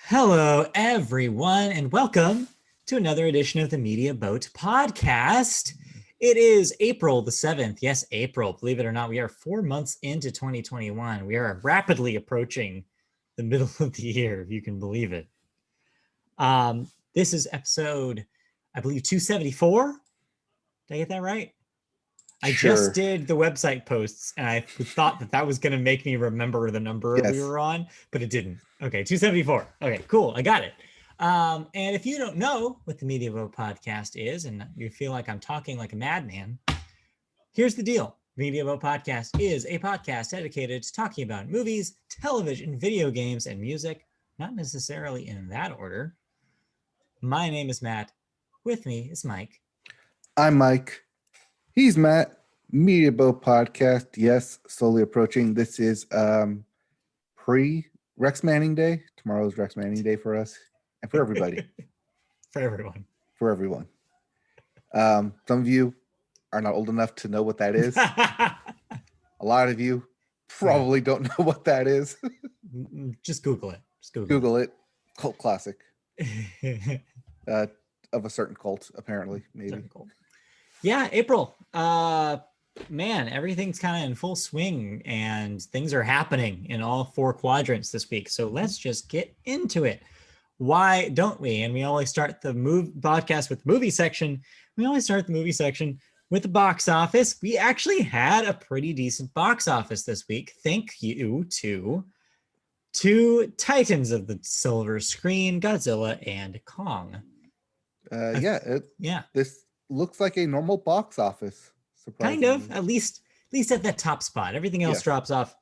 Hello, everyone, and welcome to another edition of the Media Boat Podcast. It is April the 7th. Yes, April. Believe it or not, we are 4 months into 2021. We are rapidly approaching the middle of the year, if you can believe it. This is episode, I believe, 274. Did I get that right? I just did the website posts, and I thought that was going to make me remember the number we were on, but it didn't. Okay, 274. Okay, cool. I got it. And if you don't know what the Media Boat Podcast is, and you feel like I'm talking like a madman, here's the deal. Media Boat Podcast is a podcast dedicated to talking about movies, television, video games, and music, not necessarily in that order. My name is Matt. With me is Mike. I'm Mike. He's Matt. Media Boat Podcast. Yes, slowly approaching. This is pre-Rex Manning Day. Tomorrow's Rex Manning Day for us and for everybody. For everyone. For everyone. Some of you are not old enough to know what that is. A lot of you probably don't know what that is. Just Google it. Google it. Cult classic. Of a certain cult, apparently, maybe. Yeah, April. Man, everything's kind of in full swing and things are happening in all four quadrants this week. So let's just get into it. Why don't we? And we always start the podcast with the movie section. We always start the movie section with the box office. We actually had a pretty decent box office this week. Thank you to two titans of the silver screen, Godzilla and Kong. This looks like a normal box office. Kind of, at least at that top spot. Everything else drops off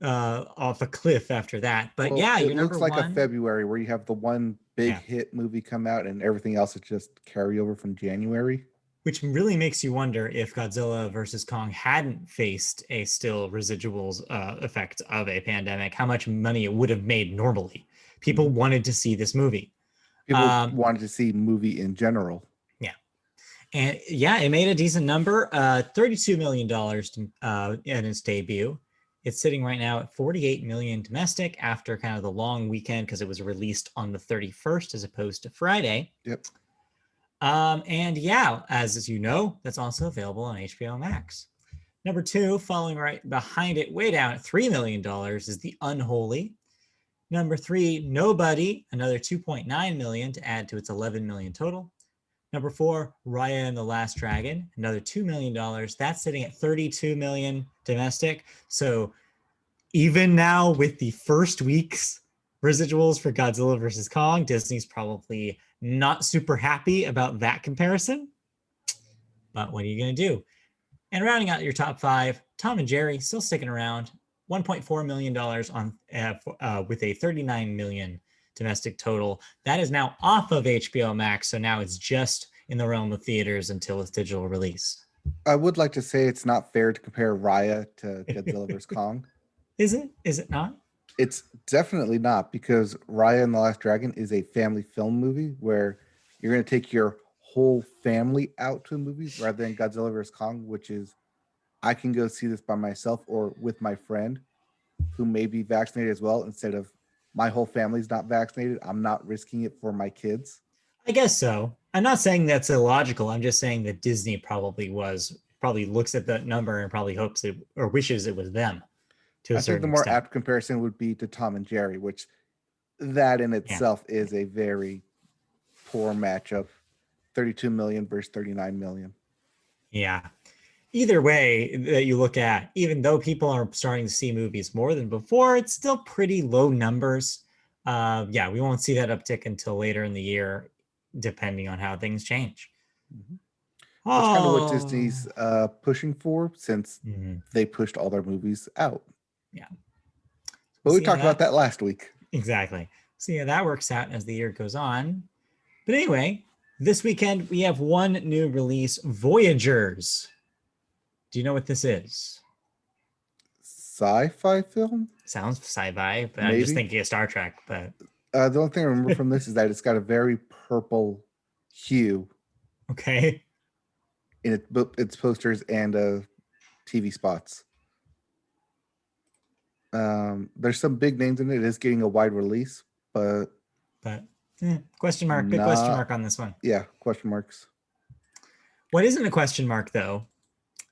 a cliff after that. But it looks like a February where you have the one big hit movie come out and everything else is just carryover from January. Which really makes you wonder if Godzilla versus Kong hadn't faced a still residuals effect of a pandemic, how much money it would have made normally. People wanted to see this movie. People wanted to see movie in general. And it made a decent number, $32 million in its debut. It's sitting right now at 48 million domestic after kind of the long weekend because it was released on the 31st as opposed to Friday. Yep. As you know, that's also available on HBO Max. Number two, following right behind it, way down at $3 million, is The Unholy. Number three, Nobody, another 2.9 million to add to its 11 million total. Number four, Raya and the Last Dragon, another $2 million. That's sitting at 32 million domestic. So even now with the first week's residuals for Godzilla versus Kong, Disney's probably not super happy about that comparison. But what are you going to do? And rounding out your top five, Tom and Jerry still sticking around, $1.4 million on with a 39 million domestic total. That is now off of HBO Max, so now it's just in the realm of theaters until its digital release. I would like to say it's not fair to compare Raya to Godzilla vs. Kong. Is it? Is it not? It's definitely not, because Raya and the Last Dragon is a family film movie where you're going to take your whole family out to movies rather than Godzilla vs. Kong, which is I can go see this by myself or with my friend who may be vaccinated as well, instead of my whole family's not vaccinated. I'm not risking it for my kids. I guess so. I'm not saying that's illogical. I'm just saying that Disney probably looks at that number and probably hopes it or wishes it was them to a certain extent. I think the more apt comparison would be to Tom and Jerry, which that in itself is a very poor matchup. 32 million versus 39 million. Yeah. Either way that you look at, even though people are starting to see movies more than before, it's still pretty low numbers. We won't see that uptick until later in the year, depending on how things change. Mm-hmm. That's kind of what Disney's pushing for, since they pushed all their movies out. Yeah. But we talked about that last week. Exactly. So that works out as the year goes on. But anyway, this weekend we have one new release, Voyagers. Do you know what this is? Sci-fi film? Sounds sci-fi, but maybe. I'm just thinking of Star Trek. But the only thing I remember from this is that it's got a very purple hue. Okay. In its posters and TV spots. There's some big names in it. It is getting a wide release, but but question mark, big question mark on this one. Yeah, question marks. What isn't a question mark, though,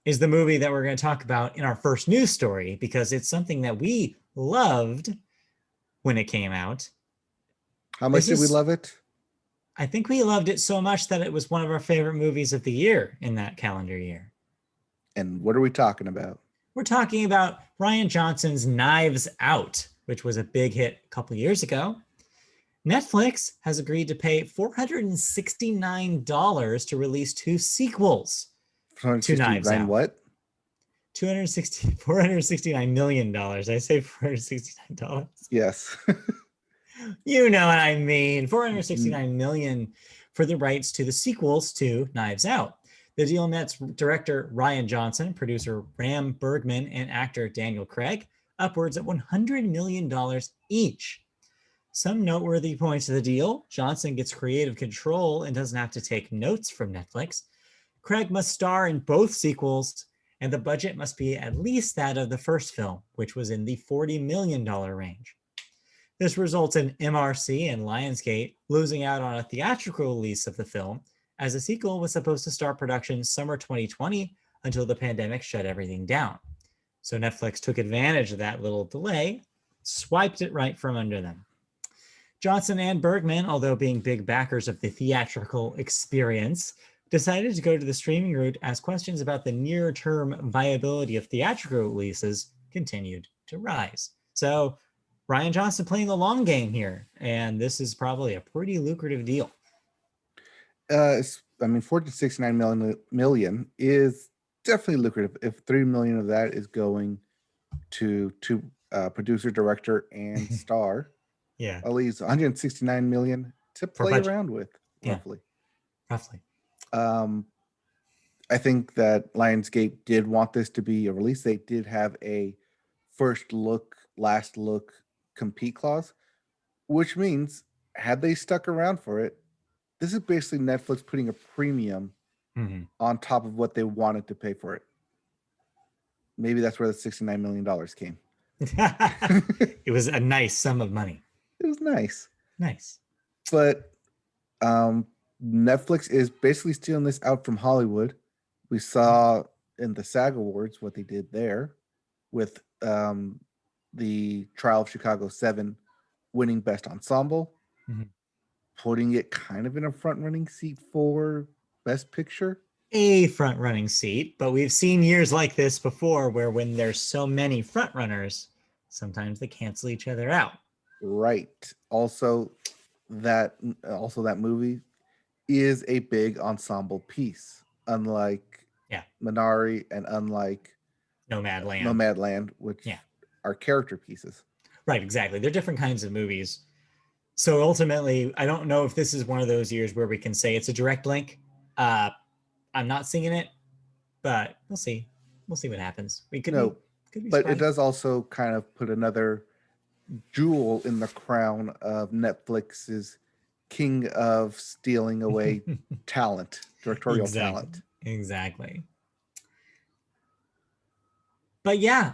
is the movie that we're going to talk about in our first news story, because it's something that we loved when it came out. How much did we love it? I think we loved it so much that it was one of our favorite movies of the year in that calendar year. And what are we talking about? We're talking about Rian Johnson's Knives Out, which was a big hit a couple years ago. Netflix has agreed to pay $469 to release 2 sequels to Knives Out. What? $469 million. I say $469. Yes. You know what I mean. $469 million for the rights to the sequels to Knives Out. The deal nets director Rian Johnson, producer Ram Bergman, and actor Daniel Craig upwards of $100 million each. Some noteworthy points of the deal: Johnson gets creative control and doesn't have to take notes from Netflix. Craig must star in both sequels, and the budget must be at least that of the first film, which was in the $40 million range. This results in MRC and Lionsgate losing out on a theatrical release of the film, as the sequel was supposed to start production summer 2020 until the pandemic shut everything down. So Netflix took advantage of that little delay, swiped it right from under them. Johnson and Bergman, although being big backers of the theatrical experience, decided to go to the streaming route as questions about the near-term viability of theatrical releases continued to rise. So Rian Johnson playing the long game here, and this is probably a pretty lucrative deal. $469 million is definitely lucrative. If $3 million of that is going to producer, director, and star, yeah, at least $169 million to play around with, roughly. Yeah, roughly. I think that Lionsgate did want this to be a release. They did have a first look, last look compete clause, which means had they stuck around for it, this is basically Netflix putting a premium on top of what they wanted to pay for it. Maybe that's where the $69 million came. It was a nice sum of money. It was nice. Nice. But Netflix is basically stealing this out from Hollywood. We saw in the SAG Awards what they did there with the Trial of Chicago 7 winning Best Ensemble, putting it kind of in a front-running seat for Best Picture. A front-running seat, but we've seen years like this before where when there's so many front-runners, sometimes they cancel each other out. Right. Also, that movie is a big ensemble piece, unlike Minari and unlike Nomadland, which are character pieces. Right, exactly. They're different kinds of movies. So ultimately, I don't know if this is one of those years where we can say it's a direct link. I'm not seeing it, but we'll see. We'll see what happens. We could be but it does also kind of put another jewel in the crown of Netflix's king of stealing away talent, directorial talent. Exactly. But yeah,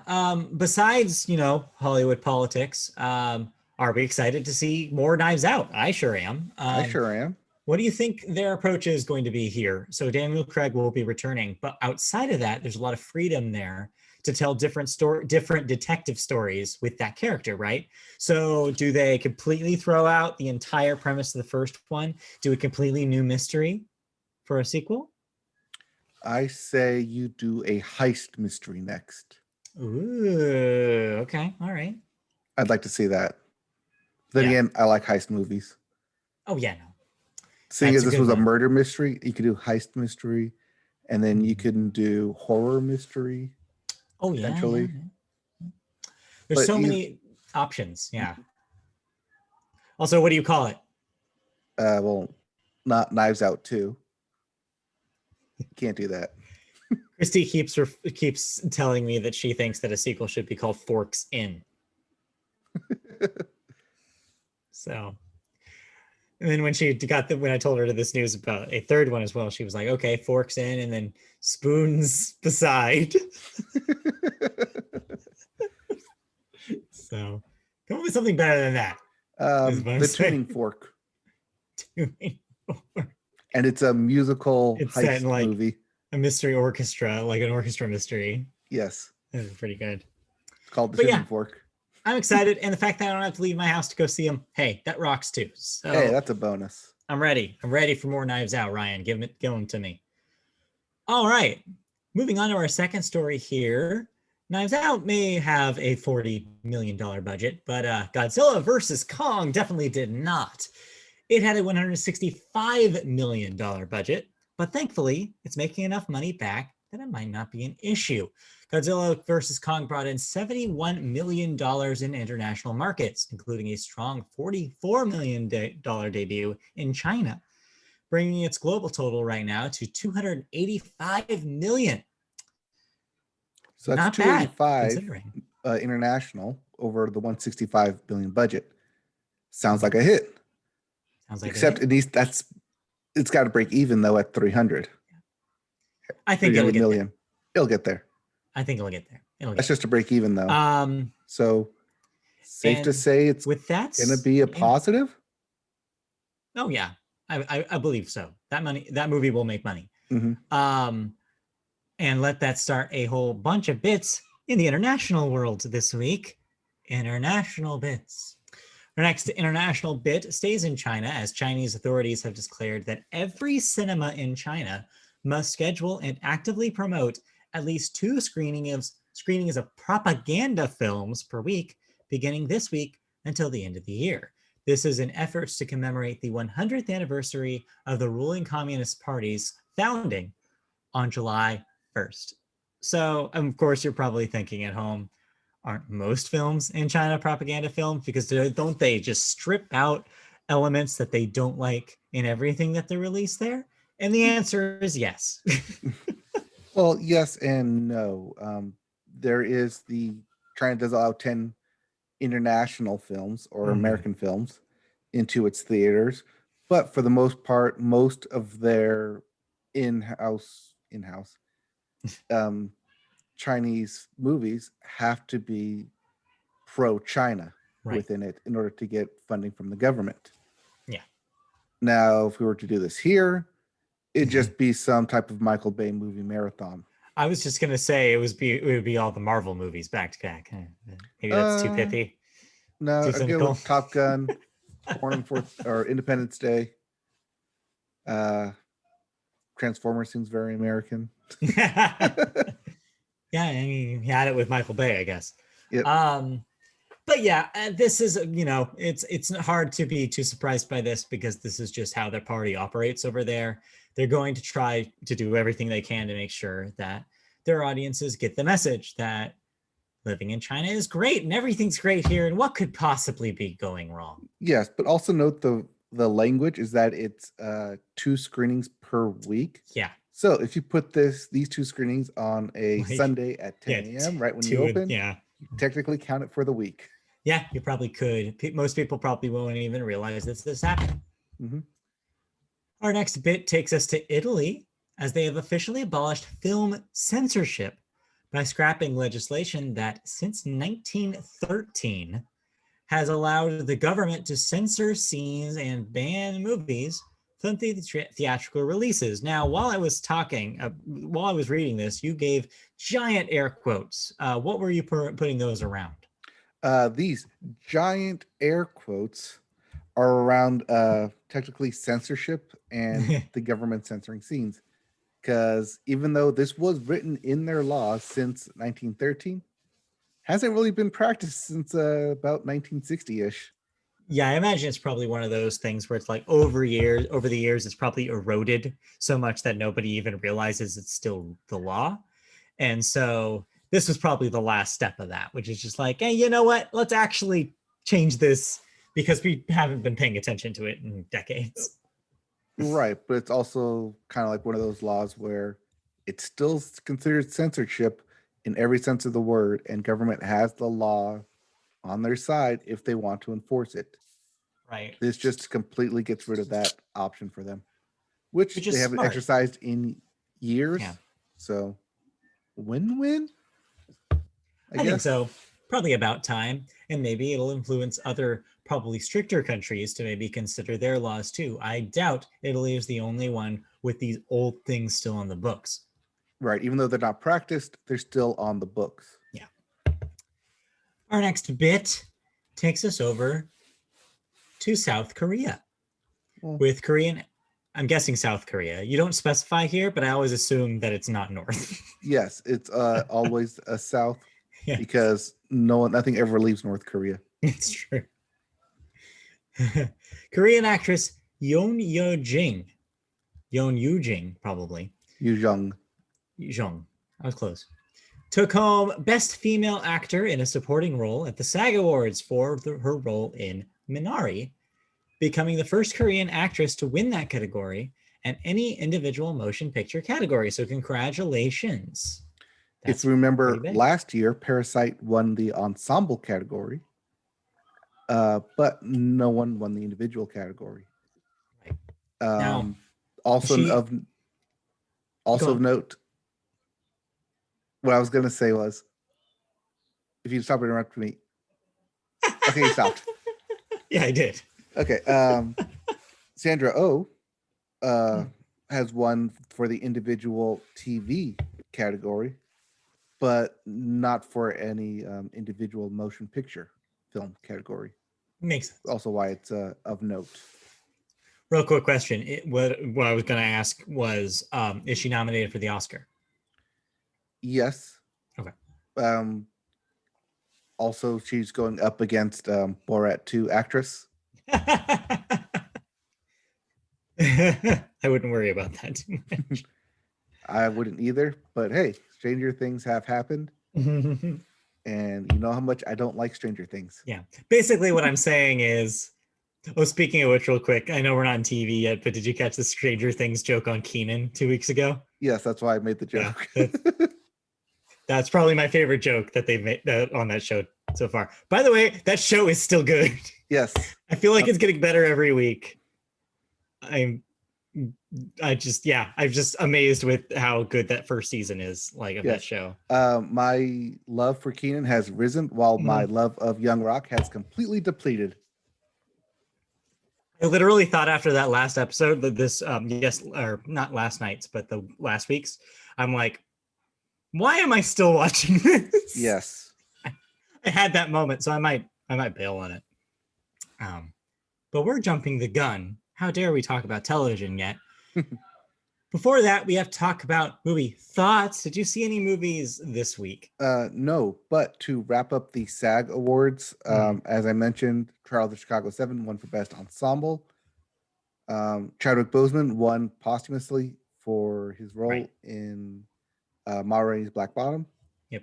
besides, Hollywood politics, are we excited to see more Knives Out? I sure am. I sure am. What do you think their approach is going to be here? So Daniel Craig will be returning, but outside of that, there's a lot of freedom there to tell different detective stories with that character, right? So do they completely throw out the entire premise of the first one? Do a completely new mystery for a sequel? I say you do a heist mystery next. Ooh, okay. All right. I'd like to see that. Then again, I like heist movies. Oh, yeah, no. Seeing as this was a murder mystery, you could do heist mystery, and then you can do horror mystery. Oh, yeah. There's so many options. Yeah. Also, what do you call it? Well, not Knives Out 2. Can't do that. Christy keeps telling me that she thinks that a sequel should be called Forks In. So, and then when I told her this news about a third one as well, she was like, "Okay, forks in, and then spoons beside." So, come up with something better than that. The Tuning Fork. And it's a musical It's set heist in like movie. a mystery orchestra, like an orchestra mystery. Yes. That's pretty good. It's called The But Tuning yeah, Fork. I'm excited. And the fact that I don't have to leave my house to go see them, hey, that rocks too. So Hey, that's a bonus. I'm ready. I'm ready for more Knives Out, Ryan. Give them to me. All right. Moving on to our second story here. Knives Out may have a $40 million budget, but Godzilla versus Kong definitely did not. It had a $165 million budget, but thankfully, it's making enough money back that it might not be an issue. Godzilla vs. Kong brought in $71 million in international markets, including a strong $44 million debut in China, bringing its global total right now to $285 million. So that's Not 285 bad, considering. International over the 165 billion budget. Sounds like a hit. Sounds like Except it's got to break even though at 300. I think it'll get million. there. It'll get there. I think it'll get there. That's just a break even though. So safe to say it's with that gonna be a positive. Oh yeah, I believe so. That movie will make money. Mm-hmm. And let that start a whole bunch of bits in the international world this week. International bits. Our next international bit stays in China, as Chinese authorities have declared that every cinema in China must schedule and actively promote at least 2 screenings of propaganda films per week, beginning this week until the end of the year. This is in efforts to commemorate the 100th anniversary of the ruling Communist Party's founding on July 1st. So, of course, you're probably thinking at home, aren't most films in China propaganda films? Because don't they just strip out elements that they don't like in everything that they release there? And the answer is yes. Well, yes and no. There is China does allow 10 international films or American films into its theaters, but for the most part, most of their in-house Chinese movies have to be pro-China within it in order to get funding from the government. Yeah. Now, if we were to do this here, it'd just be some type of Michael Bay movie marathon. I was just gonna say it would be all the Marvel movies back to back. Maybe that's too pithy. No, too I'd go with Top Gun, Born on Fourth or Independence Day. Transformers seems very American. Yeah, I mean, he had it with Michael Bay, I guess. Yep. But yeah, this is, it's hard to be too surprised by this because this is just how their party operates over there. They're going to try to do everything they can to make sure that their audiences get the message that living in China is great and everything's great here. And what could possibly be going wrong? Yes, but also note the language is that it's 2 screenings per week. Yeah. So if you put these 2 screenings on a Sunday at 10 a.m., right when you open, you technically count it for the week. Yeah, you probably could. Most people probably won't even realize this happened. Mm-hmm. Our next bit takes us to Italy, as they have officially abolished film censorship by scrapping legislation that since 1913 has allowed the government to censor scenes and ban movies from theatrical releases. Now, while I was reading this, you gave giant air quotes. What were you putting those around? These giant air quotes are around technically censorship and the government censoring scenes. Because even though this was written in their laws since 1913, hasn't really been practiced since about 1960-ish. Yeah, I imagine it's probably one of those things where it's like over the years, it's probably eroded so much that nobody even realizes it's still the law. And so this was probably the last step of that, which is just like, hey, you know what? Let's actually change this because we haven't been paying attention to it in decades. Right, but it's also kind of like one of those laws where it's still considered censorship in every sense of the word, and government has the law on their side if they want to enforce it. Right. This just completely gets rid of that option for them, which they haven't exercised in years. Yeah. So win-win, I think so. probably about time, and maybe it'll influence other probably stricter countries to maybe consider their laws too. I doubt Italy is the only one with these old things still on the books. Right. Even though they're not practiced, they're still on the books. Yeah. Our next bit takes us over to South Korea with Korean. I'm guessing South Korea. You don't specify here, but I always assume that it's not North. Yes, it's always a South Yes. because nothing ever leaves North Korea. It's true. Korean actress Yoon Yoo-jing, probably. Yoo Jung. I was close. Took home Best Female Actor in a Supporting Role at the SAG Awards for her role in Minari, becoming the first Korean actress to win that category and any individual motion picture category. So congratulations. If you remember last year, Parasite won the ensemble category, but no one won the individual category. Right. Now, of note, what I was going to say was, if you stop interrupting me. Okay, you stopped. Yeah, I did. Okay. Sandra Oh has won for the individual TV category, but not for any individual motion picture film category. Makes sense. Also why it's of note. Real quick question. What I was going to ask was, is she nominated for the Oscar? Yes. Okay. Also, she's going up against Borat 2 actress. I wouldn't worry about that too much. I wouldn't either, but hey, stranger things have happened. And you know how much I don't like Stranger Things. Yeah. Basically what I'm saying is, speaking of which, real quick, I know we're not on TV yet, but did you catch the Stranger Things joke on Kenan 2 weeks ago? Yes, that's why I made the joke. Yeah, that's probably my favorite joke that they've made on that show so far. By the way, that show is still good. Yes. I feel like it's getting better every week. I'm just amazed with how good that first season is, of that show. My love for Kenan has risen while my love of Young Rock has completely depleted. I literally thought after that last episode that this, or not last night's, but the last week's, I'm like, why am I still watching this? Yes. I had that moment, so I might bail on it. But we're jumping the gun. How dare we talk about television yet? Before that, we have to talk about movie thoughts. Did you see any movies this week? No, but to wrap up the SAG Awards, as I mentioned, Trial of the Chicago 7 won for Best Ensemble. Chadwick Boseman won posthumously for his role in Ma Rainey's Black Bottom. Yep.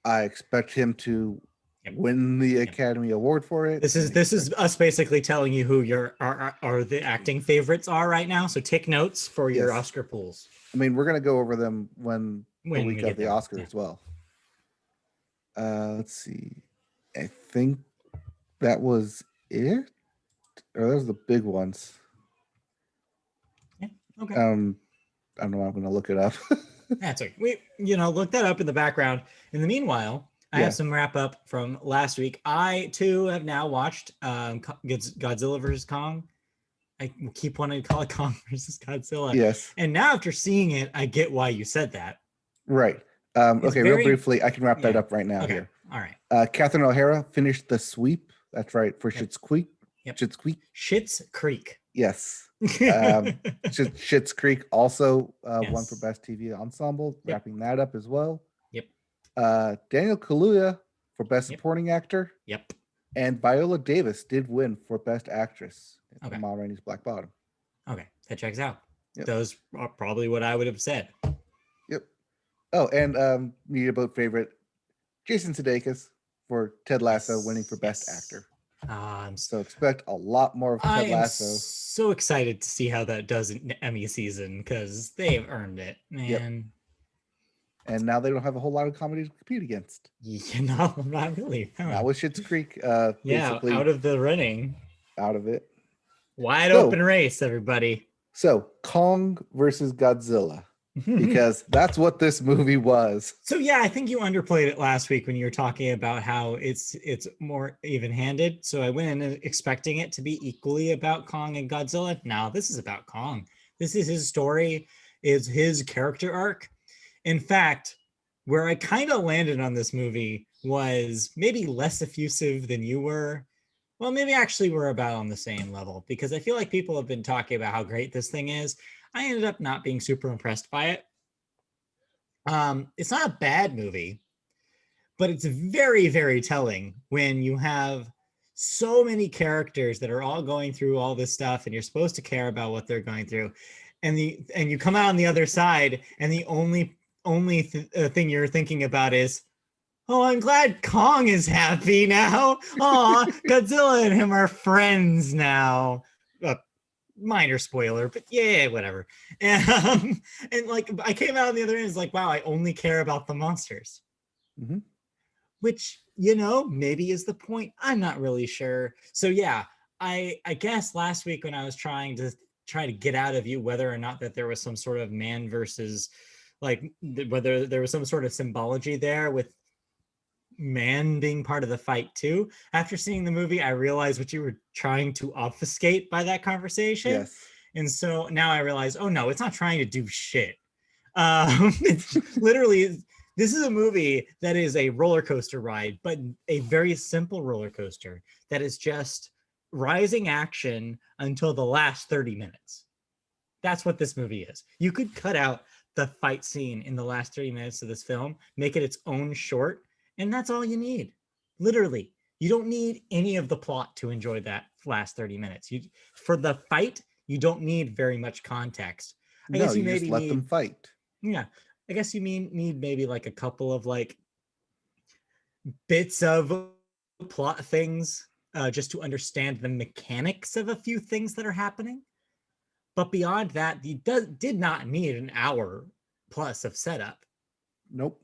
I expect him to win the Academy Award for it. This is us basically telling you who are the acting favorites are right now. So take notes for your Oscar pools. I mean, we're gonna go over them when the week of the Oscars as well. Let's see. I think that was it, or those are the big ones. Yeah. Okay. I don't know. I'm gonna look it up. That's okay. We look that up in the background. In the meanwhile, I have some wrap up from last week. I too have now watched Godzilla versus Kong. I keep wanting to call it Kong versus Godzilla. Yes. And now after seeing it, I get why you said that. Right. Okay, real briefly, I can wrap that up right now here. All right. Catherine O'Hara finished The Sweep. That's right, for Schitt's Creek. Yep. Schitt's Creek. Schitt's Creek. Yes. Schitt's Creek also won for Best TV Ensemble, wrapping that up as well. Yep. Daniel Kaluuya for Best Supporting Actor. Yep. And Viola Davis did win for Best Actress in Ma Rainey's Black Bottom. Okay, that checks out. Yep. Those are probably what I would have said. Yep. Oh, and media boat favorite Jason Sudeikis for Ted Lasso winning for Best Actor. So expect a lot more of Ted Lasso. I'm so excited to see how that does in Emmy season because they've earned it, man. Yep. And now they don't have a whole lot of comedy to compete against. No, not really. No. That was Schitt's Creek. Out of the running. Out of it. Wide open race, everybody. So Kong versus Godzilla. because that's what this movie was. So yeah, I think you underplayed it last week when you were talking about how it's more even-handed. So I went in expecting it to be equally about Kong and Godzilla. Now this is about Kong. This is his story, is his character arc. In fact, where I kind of landed on this movie was maybe less effusive than you were. Well, maybe actually we're about on the same level, because I feel like people have been talking about how great this thing is. I ended up not being super impressed by it. It's not a bad movie, but it's very, very telling when you have so many characters that are all going through all this stuff, and you're supposed to care about what they're going through, and you come out on the other side, and the only thing you're thinking about is, oh, I'm glad Kong is happy now. Oh, Godzilla and him are friends now. Minor spoiler, but yeah, whatever. And like, I came out on the other end, it's like, wow, I only care about the monsters. Mm-hmm. Which, you know, maybe is the point. I'm not really sure. So yeah, I guess last week when I was trying to get out of you whether or not that there was some sort of man versus, like, whether there was some sort of symbology there with man being part of the fight too. After seeing the movie, I realized what you were trying to obfuscate by that conversation. Yes. And so now I realize, oh no, it's not trying to do shit. It's literally, this is a movie that is a roller coaster ride, but a very simple roller coaster that is just rising action until the last 30 minutes. That's what this movie is. You could cut out the fight scene in the last 30 minutes of this film, make it its own short, and that's all you need. Literally, you don't need any of the plot to enjoy that last 30 minutes. For the fight, you don't need very much context. I guess you maybe just let them fight. Yeah, I guess you need maybe like a couple of like bits of plot things just to understand the mechanics of a few things that are happening. But beyond that, you did not need an hour plus of setup. Nope.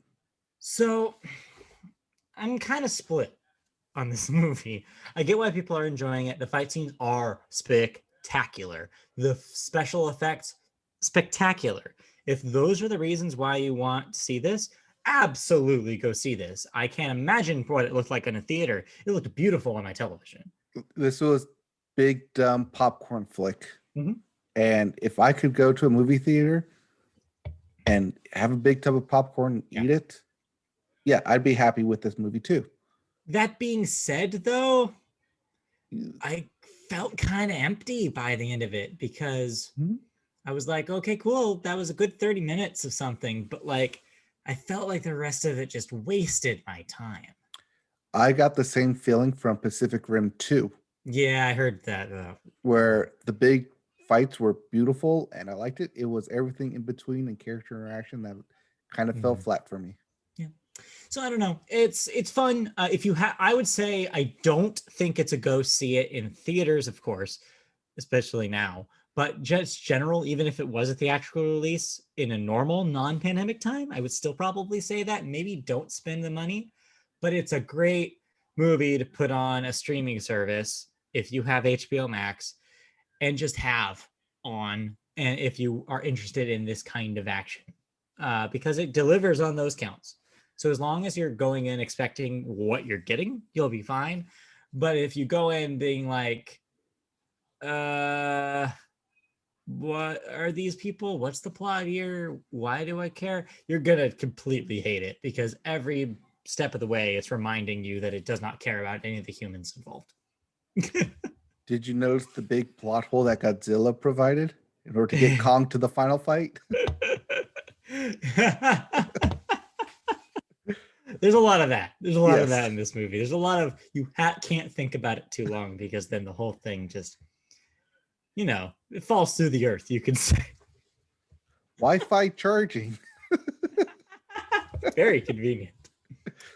So I'm kind of split on this movie. I get why people are enjoying it. The fight scenes are spectacular. The special effects, spectacular. If those are the reasons why you want to see this, absolutely go see this. I can't imagine what it looked like in a theater. It looked beautiful on my television. This was big, dumb popcorn flick. Mm-hmm. And if I could go to a movie theater and have a big tub of popcorn and eat it, yeah, I'd be happy with this movie too. That being said, though, I felt kind of empty by the end of it, because I was like, okay, cool. That was a good 30 minutes of something. But like, I felt like the rest of it just wasted my time. I got the same feeling from Pacific Rim 2. Yeah, I heard that. Where the big fights were beautiful and I liked it. It was everything in between and character interaction that kind of fell flat for me. Yeah. So I don't know. It's fun. If you have, I would say I don't think it's a go see it in theaters, of course, especially now. But just general, even if it was a theatrical release in a normal non-pandemic time, I would still probably say that. Maybe don't spend the money. But it's a great movie to put on a streaming service if you have HBO Max and just have on, and if you are interested in this kind of action, because it delivers on those counts. So as long as you're going in expecting what you're getting, you'll be fine. But if you go in being like, what are these people? What's the plot here? Why do I care? You're gonna completely hate it, because every step of the way it's reminding you that it does not care about any of the humans involved. Did you notice the big plot hole that Godzilla provided in order to get Kong to the final fight? There's a lot of that. There's a lot of that in this movie. There's a lot of, you can't think about it too long, because then the whole thing just, it falls through the earth, you can say. Wi-Fi charging. Very convenient.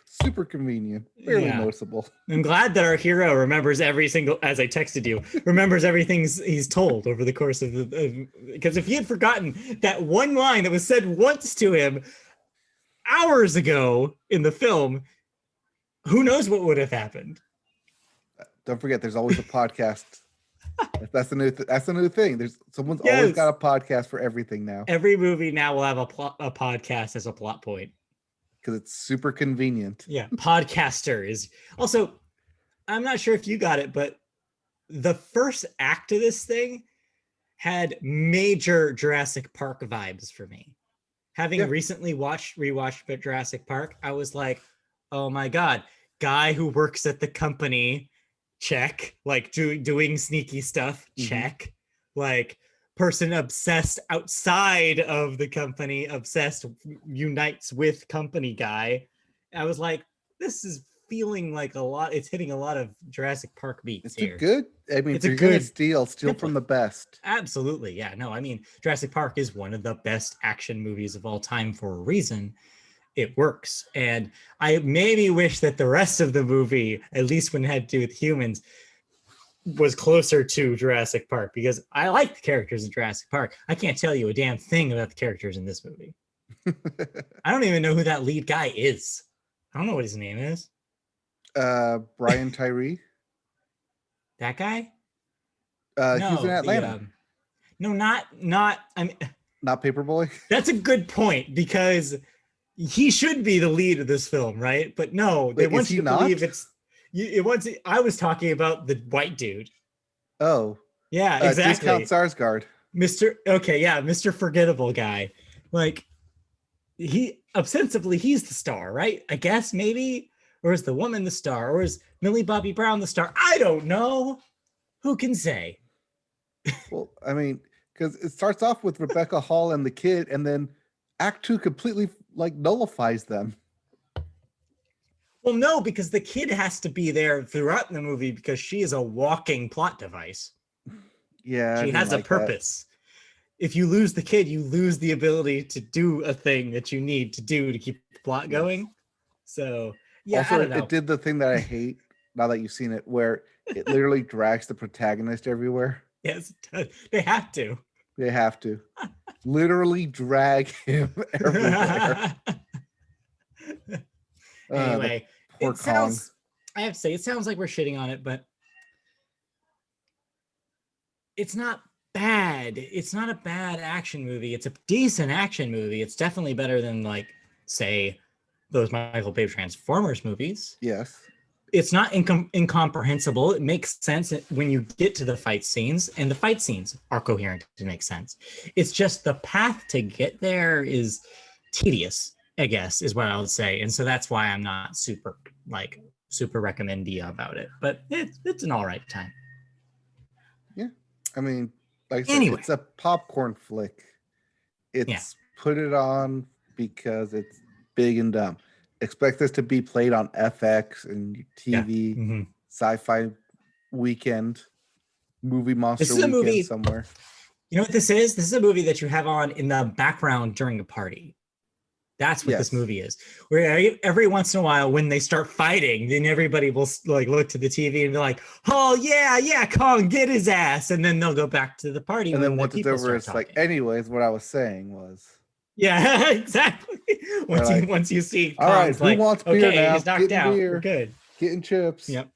Super convenient. Barely noticeable. I'm glad that our hero remembers every single, as I texted you, remembers everything he's told over the course of the, because if he had forgotten that one line that was said once to him hours ago in the film, who knows what would have happened. Don't forget, there's always a podcast. That's the new. That's the new thing. There's someone's always Yes. got a podcast for everything now Every movie now will have a podcast as a plot point. because it's super convenient. Yeah, podcaster is also. I'm not sure if you got it, but the first act of this thing had major Jurassic Park vibes for me. Having recently rewatched Jurassic Park, I was like, oh my God, guy who works at the company, check. Like doing sneaky stuff, check. Like person obsessed outside of the company, obsessed unites with company guy. I was like, this is feeling like a lot. It's hitting a lot of Jurassic Park beats It's here. a good. I mean, it's if a you're gonna good steal from the best. Absolutely, yeah. No, I mean, Jurassic Park is one of the best action movies of all time for a reason. It works, and I maybe wish that the rest of the movie, at least when it had to do with humans, was closer to Jurassic Park, because I like the characters in Jurassic Park. I can't tell you a damn thing about the characters in this movie. I don't even know who that lead guy is. I don't know what his name is. Brian Tyree. That guy? No, he was in Atlanta. No, not. I mean, not Paperboy. That's a good point, because he should be the lead of this film, right? But no, they want you to believe it's. I was talking about the white dude. Oh, yeah, exactly. Discount Sarsgaard. Mr. Forgettable guy. Like, he ostensibly he's the star, right? I guess maybe, or is the woman the star, or is Millie Bobby Brown the star? I don't know. Who can say? Well, I mean, because it starts off with Rebecca Hall and the kid, and then Act 2 completely like nullifies them. Well, no, because the kid has to be there throughout the movie because she is a walking plot device. Yeah, she has a purpose. If you lose the kid, you lose the ability to do a thing that you need to do to keep the plot going. So, yeah, also, I don't know. It did the thing that I hate now that you've seen it, where it literally drags the protagonist everywhere. Yes, they have to. They have to literally drag him everywhere. Anyway, it sounds. I have to say, it sounds like we're shitting on it, but it's not bad. It's not a bad action movie. It's a decent action movie. It's definitely better than, like, say, those Michael Bay Transformers movies. Yes. It's not incomprehensible. It makes sense when you get to the fight scenes, and the fight scenes are coherent to make sense. It's just the path to get there is tedious, I guess, is what I would say. And so that's why I'm not super recommendee about it. But it's an all right time. Yeah. I mean, like I said, it's a popcorn flick. It's put it on because it's big and dumb. Expect this to be played on FX and TV, Sci-Fi Weekend, Movie Monster Weekend somewhere. You know what this is? This is a movie that you have on in the background during a party. That's what this movie is. Where every once in a while, when they start fighting, then everybody will like look to the TV and be like, "Oh yeah, Kong, get his ass!" And then they'll go back to the party. And then once it's over, it's like, anyways, what I was saying was. Yeah, exactly. Once you see Kong's, all right, who wants beer now? He's knocked out. Beer. We're good. Getting chips. Yep.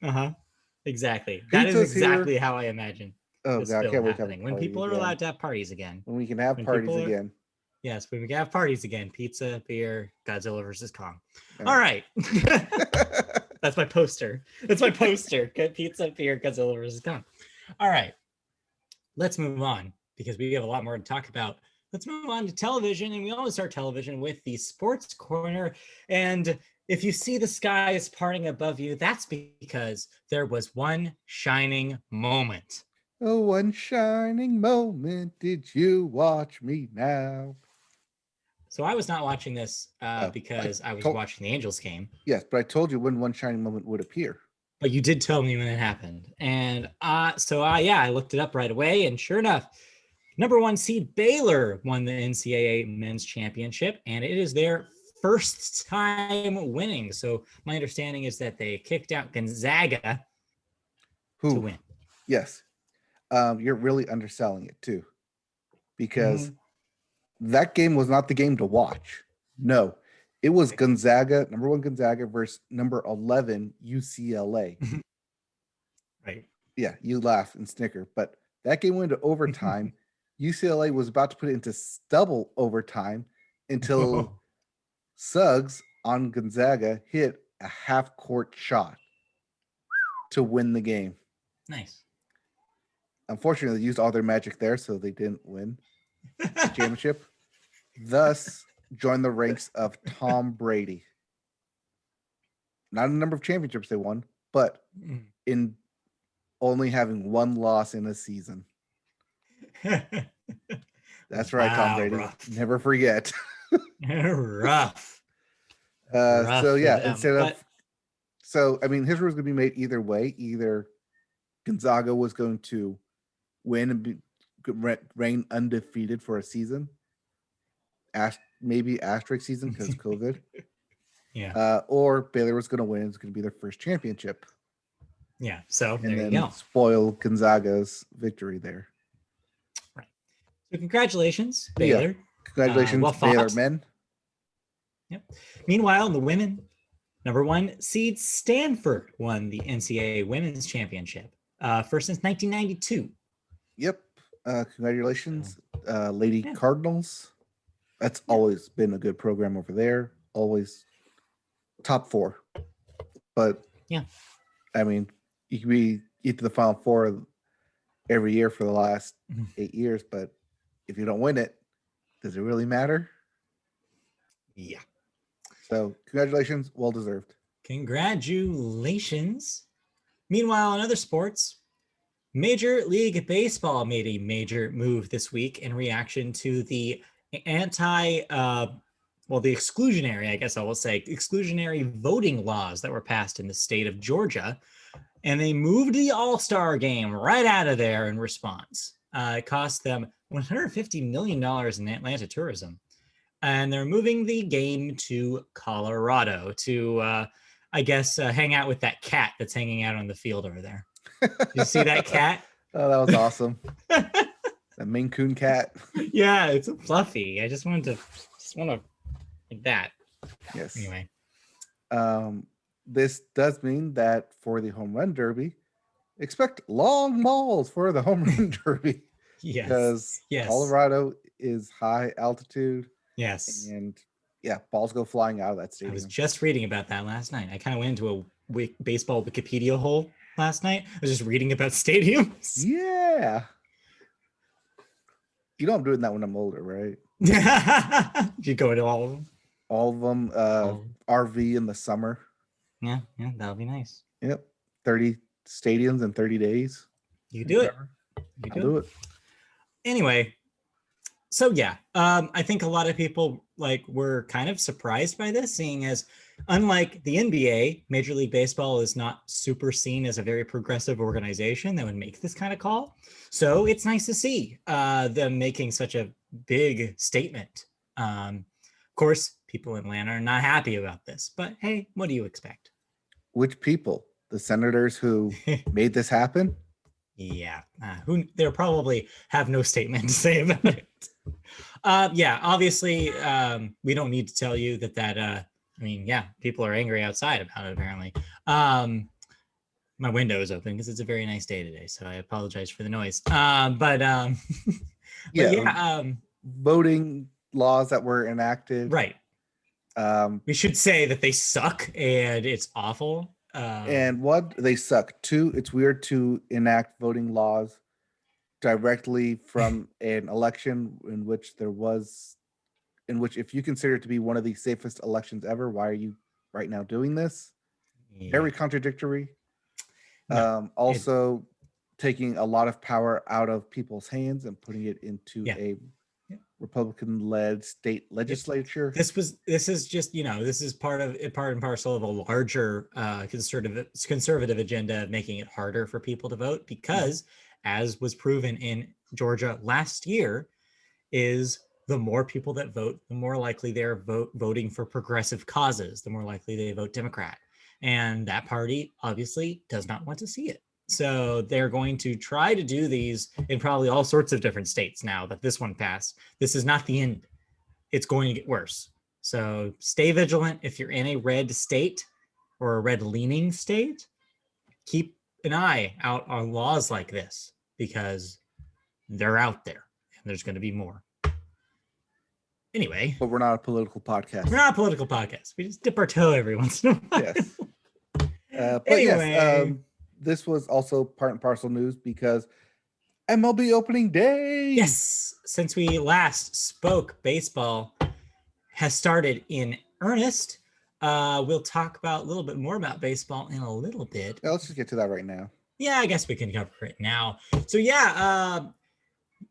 Exactly. That is exactly how I imagine. Oh God, I can't wait to have when people are allowed to have parties again. When we can have parties again. Yes, when we can have parties again. Pizza, beer, Godzilla versus Kong. All right. That's my poster. Pizza, beer, Godzilla versus Kong. All right. Let's move on because we have a lot more to talk about. Let's move on to television, and we always start television with the Sports Corner. And if you see the skies parting above you, that's because there was one shining moment. Oh, one shining moment. Did you watch me now? So I was not watching this because I was watching the Angels game. Yes, but I told you when one shining moment would appear. But you did tell me when it happened. And I looked it up right away, and sure enough, number 1 seed Baylor won the NCAA men's championship, and it is their first time winning. So my understanding is that they kicked out Gonzaga to win. Yes. You're really underselling it too, because that game was not the game to watch. No, it was Gonzaga, number 1 Gonzaga versus number 11 UCLA. Right. Yeah, you laugh and snicker, but That game went to overtime. UCLA was about to put it into double overtime until Suggs on Gonzaga hit a half-court shot to win the game. Nice. Unfortunately, they used all their magic there, so they didn't win the championship. Thus, joined the ranks of Tom Brady. Not a number of championships they won, but in only having one loss in a season. That's right, Tom Brady. Rough. Never forget. Rough. So yeah, them. I mean, history was going to be made either way. Either Gonzaga was going to win and reign undefeated for a season, maybe asterisk season because COVID. Yeah. Or Baylor was going to win. It's going to be their first championship. Yeah. So and there then you go. Spoil Gonzaga's victory there. Right. So congratulations, Baylor. Yeah. Congratulations, well Baylor men. Yep. Meanwhile, in the women, number 1 seed Stanford won the NCAA Women's Championship. First since 1992. Yep. Congratulations, Lady Cardinals. That's always been a good program over there. Always top 4. But yeah, I mean, you can be into the Final Four every year for the last 8 years, but if you don't win it, does it really matter? Yeah. So congratulations, well deserved. Congratulations. Meanwhile, in other sports, Major League Baseball made a major move this week in reaction to the the exclusionary, I guess I will say, exclusionary voting laws that were passed in the state of Georgia. And they moved the All-Star game right out of there in response. It cost them $150 million in Atlanta tourism. And they're moving the game to Colorado to, hang out with that cat that's hanging out on the field over there. You see that cat? Oh, that was awesome. The Maine Coon cat. Yeah, it's a fluffy. I just want to like that. Yes. Anyway. This does mean that for the home run derby, expect long balls for the home run derby. Yes. Because Colorado is high altitude. Yes. And yeah, balls go flying out of that stadium. I was just reading about that last night. I kind of went into a baseball Wikipedia hole last night. I was just reading about stadiums. Yeah. You know I'm doing that when I'm older, right? You go into all of them? All of them. RV in the summer. Yeah, that would be nice. Yep. 30 stadiums in 30 days. You do it. I'll do it. Anyway, so yeah, I think a lot of people were kind of surprised by this, seeing as unlike the NBA, Major League Baseball is not super seen as a very progressive organization that would make this kind of call. So it's nice to see them making such a big statement. Of course, people in Atlanta are not happy about this, but hey, what do you expect? Which people? The senators who made this happen? Yeah, they'll probably have no statement to say about it. Yeah, obviously, we don't need to tell you that people are angry outside about it, apparently. My window is open because it's a very nice day today, so I apologize for the noise. Voting laws that were enacted. Right. We should say that they suck and it's awful. And one, they suck. Two, it's weird to enact voting laws directly from an election in which if you consider it to be one of the safest elections ever, why are you right now doing this? Yeah. Very contradictory. No, also taking a lot of power out of people's hands and putting it into a Republican-led state legislature. This is just, this is part and parcel of a larger conservative agenda of making it harder for people to vote because, as was proven in Georgia last year, is the more people that vote, the more likely they're voting for progressive causes, the more likely they vote Democrat. And that party obviously does not want to see it. So they're going to try to do these in probably all sorts of different states now that this one passed. This is not the end. It's going to get worse. So stay vigilant. If you're in a red state or a red leaning state, keep an eye out on laws like this because they're out there, and there's going to be more. Anyway, But we're not a political podcast. we're not a political podcast. We just dip our toe every once in a while. Yes. But Anyway. yes, this was also part and parcel news because MLB opening day. Yes, since we last spoke, baseball has started in earnest. We'll talk about a little bit more about baseball in a little bit. Yeah, let's just get to that right now. Yeah, I guess we can cover it now. So yeah,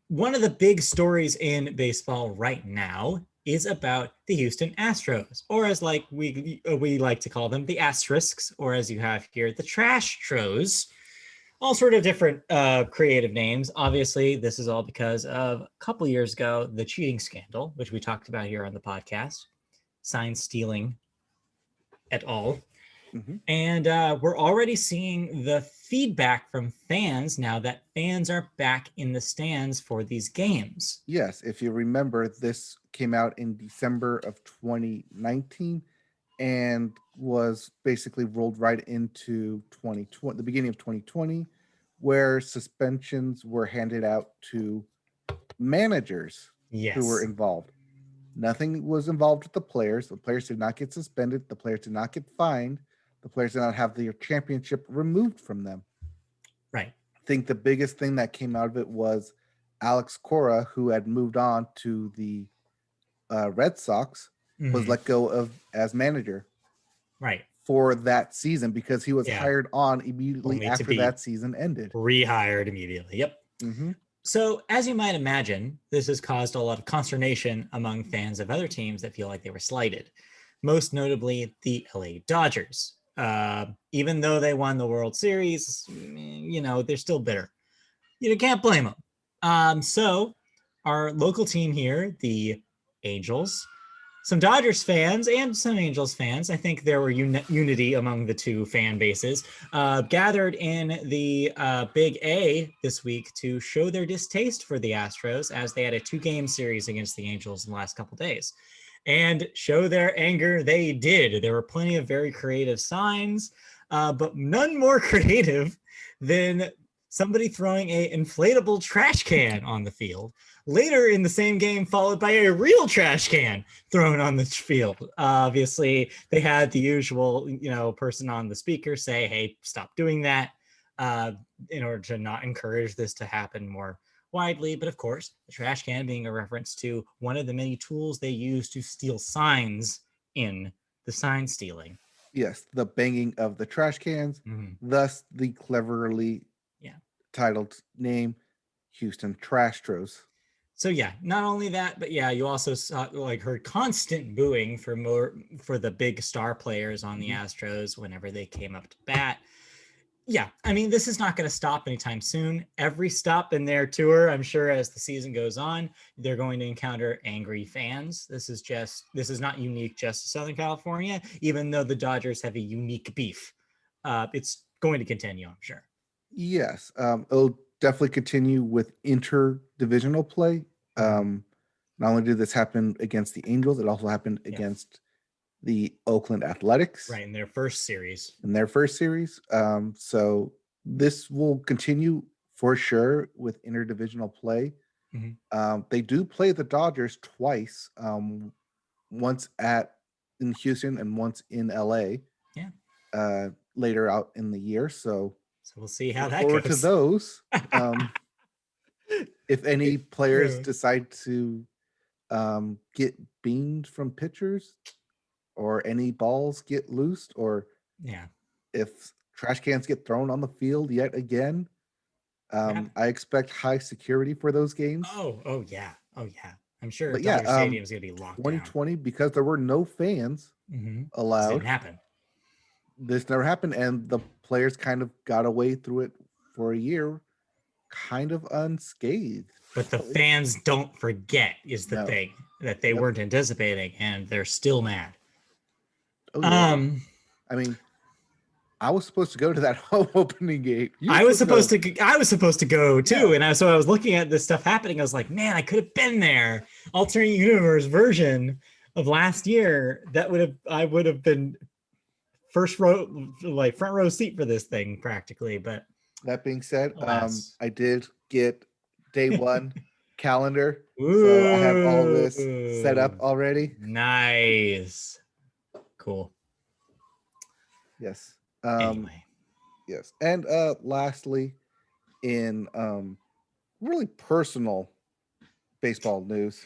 one of the big stories in baseball right now is about the Houston Astros, or as like we like to call them, the Asterisks, or as you have here, the Trash-tros. All sort of different creative names. Obviously, this is all because of a couple years ago, the cheating scandal, which we talked about here on the podcast, sign stealing et al. Mm-hmm. And we're already seeing the feedback from fans now that fans are back in the stands for these games. Yes, if you remember, this came out in December of 2019 and was basically rolled right into 2020, the beginning of 2020, where suspensions were handed out to managers who were involved. Nothing was involved with the players. The players did not get suspended. The players did not get fined. The players did not have their championship removed from them. Right. I think the biggest thing that came out of it was Alex Cora, who had moved on to the Red Sox, was let go of as manager. Right. For that season because he was hired on immediately Only after that season ended. Rehired immediately. Yep. Mm-hmm. So, as you might imagine, this has caused a lot of consternation among fans of other teams that feel like they were slighted, most notably the LA Dodgers. Even though they won the World Series, they're still bitter. You can't blame them. So, our local team here, the Angels, some Dodgers fans and some Angels fans, I think there were unity among the two fan bases, gathered in the Big A this week to show their distaste for the Astros as they had a 2-game series against the Angels in the last couple days. And show their anger they did. There were plenty of very creative signs, but none more creative than somebody throwing an inflatable trash can on the field. Later in the same game, followed by a real trash can thrown on the field. Obviously, they had the usual, person on the speaker say, "Hey, stop doing that," in order to not encourage this to happen more widely. But of course, the trash can being a reference to one of the many tools they use to steal signs in the sign stealing. Yes, the banging of the trash cans, thus the cleverly titled name, Houston Trash-tros. So yeah, not only that, but yeah, you also saw heard constant booing for the big star players on the Astros whenever they came up to bat. Yeah, I mean, this is not going to stop anytime soon. Every stop in their tour, I'm sure as the season goes on, they're going to encounter angry fans. This is not unique just to Southern California, even though the Dodgers have a unique beef. It's going to continue, I'm sure. Yes, it'll definitely continue with interdivisional play. Not only did this happen against the Angels, it also happened against the Oakland Athletics. Right, in their first series. So this will continue for sure with interdivisional play. They do play the Dodgers twice, once in Houston and once in LA. Later out in the year. So we'll see how that forward goes. To those. If any players decide to get beamed from pitchers, or any balls get loosed, or if trash cans get thrown on the field yet again, I expect high security for those games. Oh yeah. I'm sure But Dodger Stadium is going to be locked 2020, because there were no fans allowed. This didn't happen. This never happened, and the players kind of got away through it for a year, kind of unscathed. But the fans don't forget is the thing that they weren't anticipating, and they're still mad. Oh, yeah. I mean, I was supposed to go to that home opening game. I was supposed to go too, and so I was looking at this stuff happening. I was like, man, I could have been there. Alternate universe version of last year. I would have been front row seat for this thing practically. But that being said, I did get day one calendar. So I have all this set up Ooh, already. nice. Cool. Yes. Anyway, Yes. And lastly, in really personal baseball news.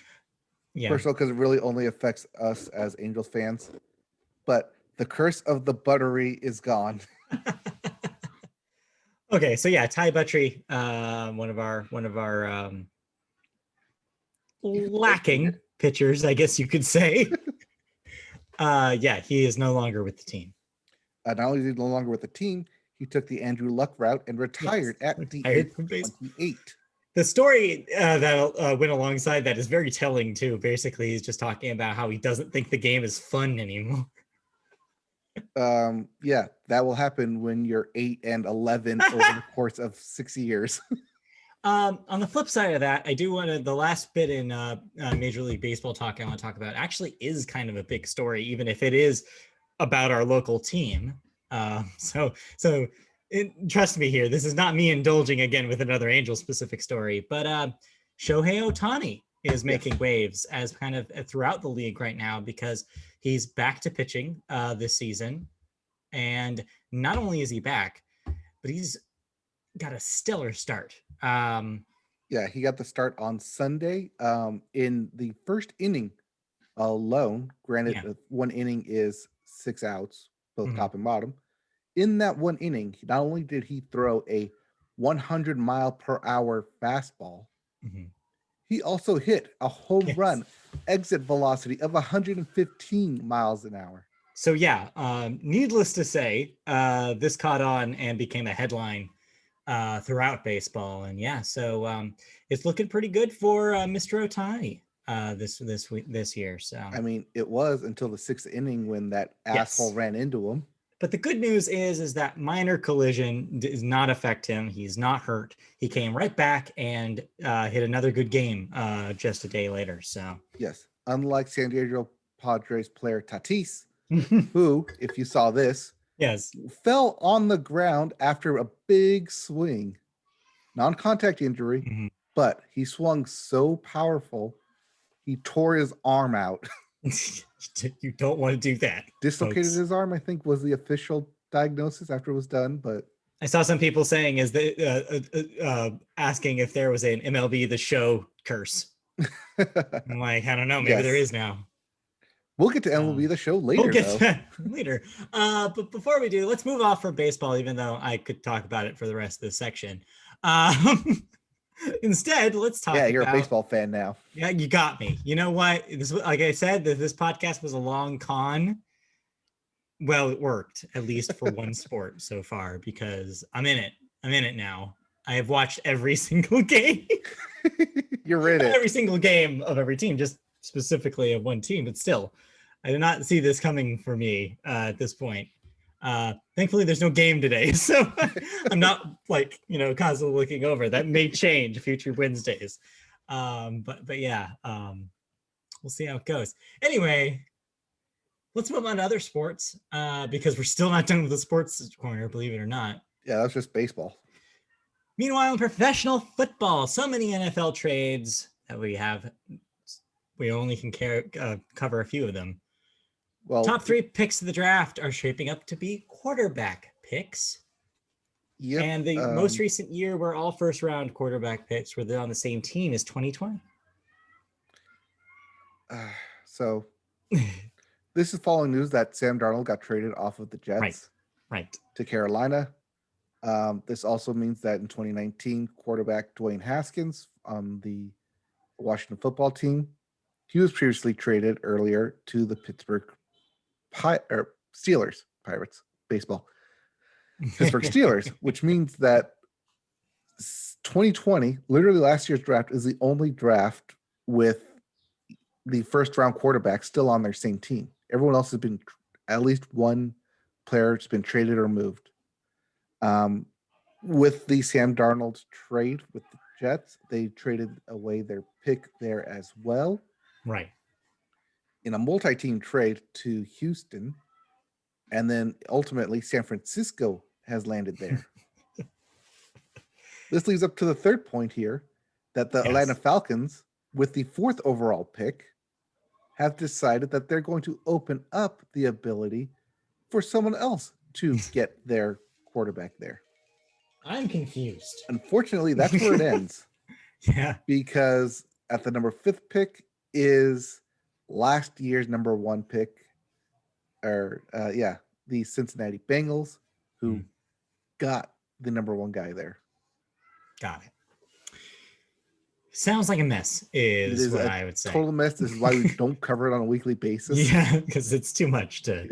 yeah. Personal because it really only affects us as Angels fans. But the curse of the buttery is gone. Okay, so yeah, Ty Buttrey, one of our lacking pitchers, I guess you could say. Yeah, he is no longer with the team. Not only is he no longer with the team, he took the Andrew Luck route and retired Yes, at the retired age from of baseball. 28. The story that went alongside that is very telling too. Basically, he's just talking about how he doesn't think the game is fun anymore. Yeah, that will happen when you're 8 and 11 over the course of 6 years. On the flip side of that, I do want to, the last bit in Major League Baseball talk I want to talk about actually is kind of a big story, even if it is about our local team. So trust me here, this is not me indulging again with another Angel specific story, but Shohei Ohtani is making waves as kind of throughout the league right now because he's back to pitching this season. And not only is he back, but he's got a stellar start. Yeah, he got the start on Sunday in the first inning alone. Granted, one inning is 6 outs, both top and bottom. In that one inning, not only did he throw a 100-mile-per-hour fastball, he also hit a home run exit velocity of 115 miles an hour. So yeah, needless to say, this caught on and became a headline throughout baseball. And yeah, so it's looking pretty good for Mr. Ohtani this year. So I mean, it was until the 6th inning when that asshole ran into him. But the good news is that minor collision does not affect him. He's not hurt. He came right back and hit another good game just a day later. So yes, unlike San Diego Padres player Tatis, who, if you saw this, fell on the ground after a big swing, non-contact injury, but he swung so powerful, he tore his arm out. You don't want to do that. Dislocated his arm, I think, was the official diagnosis after it was done, but I saw some people saying asking if there was an MLB The Show curse. I'm like, I don't know. Maybe there is now. We'll get to MLB The Show later. We'll get to that later. But before we do, let's move off from baseball, even though I could talk about it for the rest of this section. Instead, let's talk you're a baseball fan now. Yeah, you got me. You know what? This, like I said, this podcast was a long con. Well, it worked, at least for one sport so far, because I'm in it. I'm in it now. I have watched every single game. You're in it. Every single game of every team, just specifically of one team, but still, I did not see this coming for me at this point. Thankfully, there's no game today, so I'm not constantly looking over. That may change future Wednesdays, but yeah, we'll see how it goes. Anyway, let's move on to other sports because we're still not done with the sports corner, believe it or not. Yeah, that's just baseball. Meanwhile, in professional football, so many NFL trades that we have. We only can cover a few of them. Well, top 3 picks of the draft are shaping up to be quarterback picks. Yep. And the most recent year where all first-round quarterback picks were on the same team is 2020. So this is following news that Sam Darnold got traded off of the Jets to Carolina. This also means that in 2019, quarterback Dwayne Haskins on the Washington football team, he was previously traded earlier to the Pittsburgh Steelers, Pirates, baseball. Pittsburgh Steelers, which means that 2020, literally last year's draft, is the only draft with the first round quarterback still on their same team. Everyone else has been, at least one player has been traded or moved. With the Sam Darnold trade with the Jets, they traded away their pick there as well. Right. In a multi-team trade to Houston, and then ultimately San Francisco has landed there. This leads up to the third point here. that the Atlanta Falcons, with the 4th overall pick, have decided that they're going to open up the ability for someone else to get their quarterback there. I'm confused. Unfortunately, that's where it ends. Yeah. Because at the number 5th pick is last year's number 1 pick, the Cincinnati Bengals, who got the number 1 guy there. Got it. Sounds like a mess is what I would say. Total mess. This is why we don't cover it on a weekly basis. Yeah, because it's too much to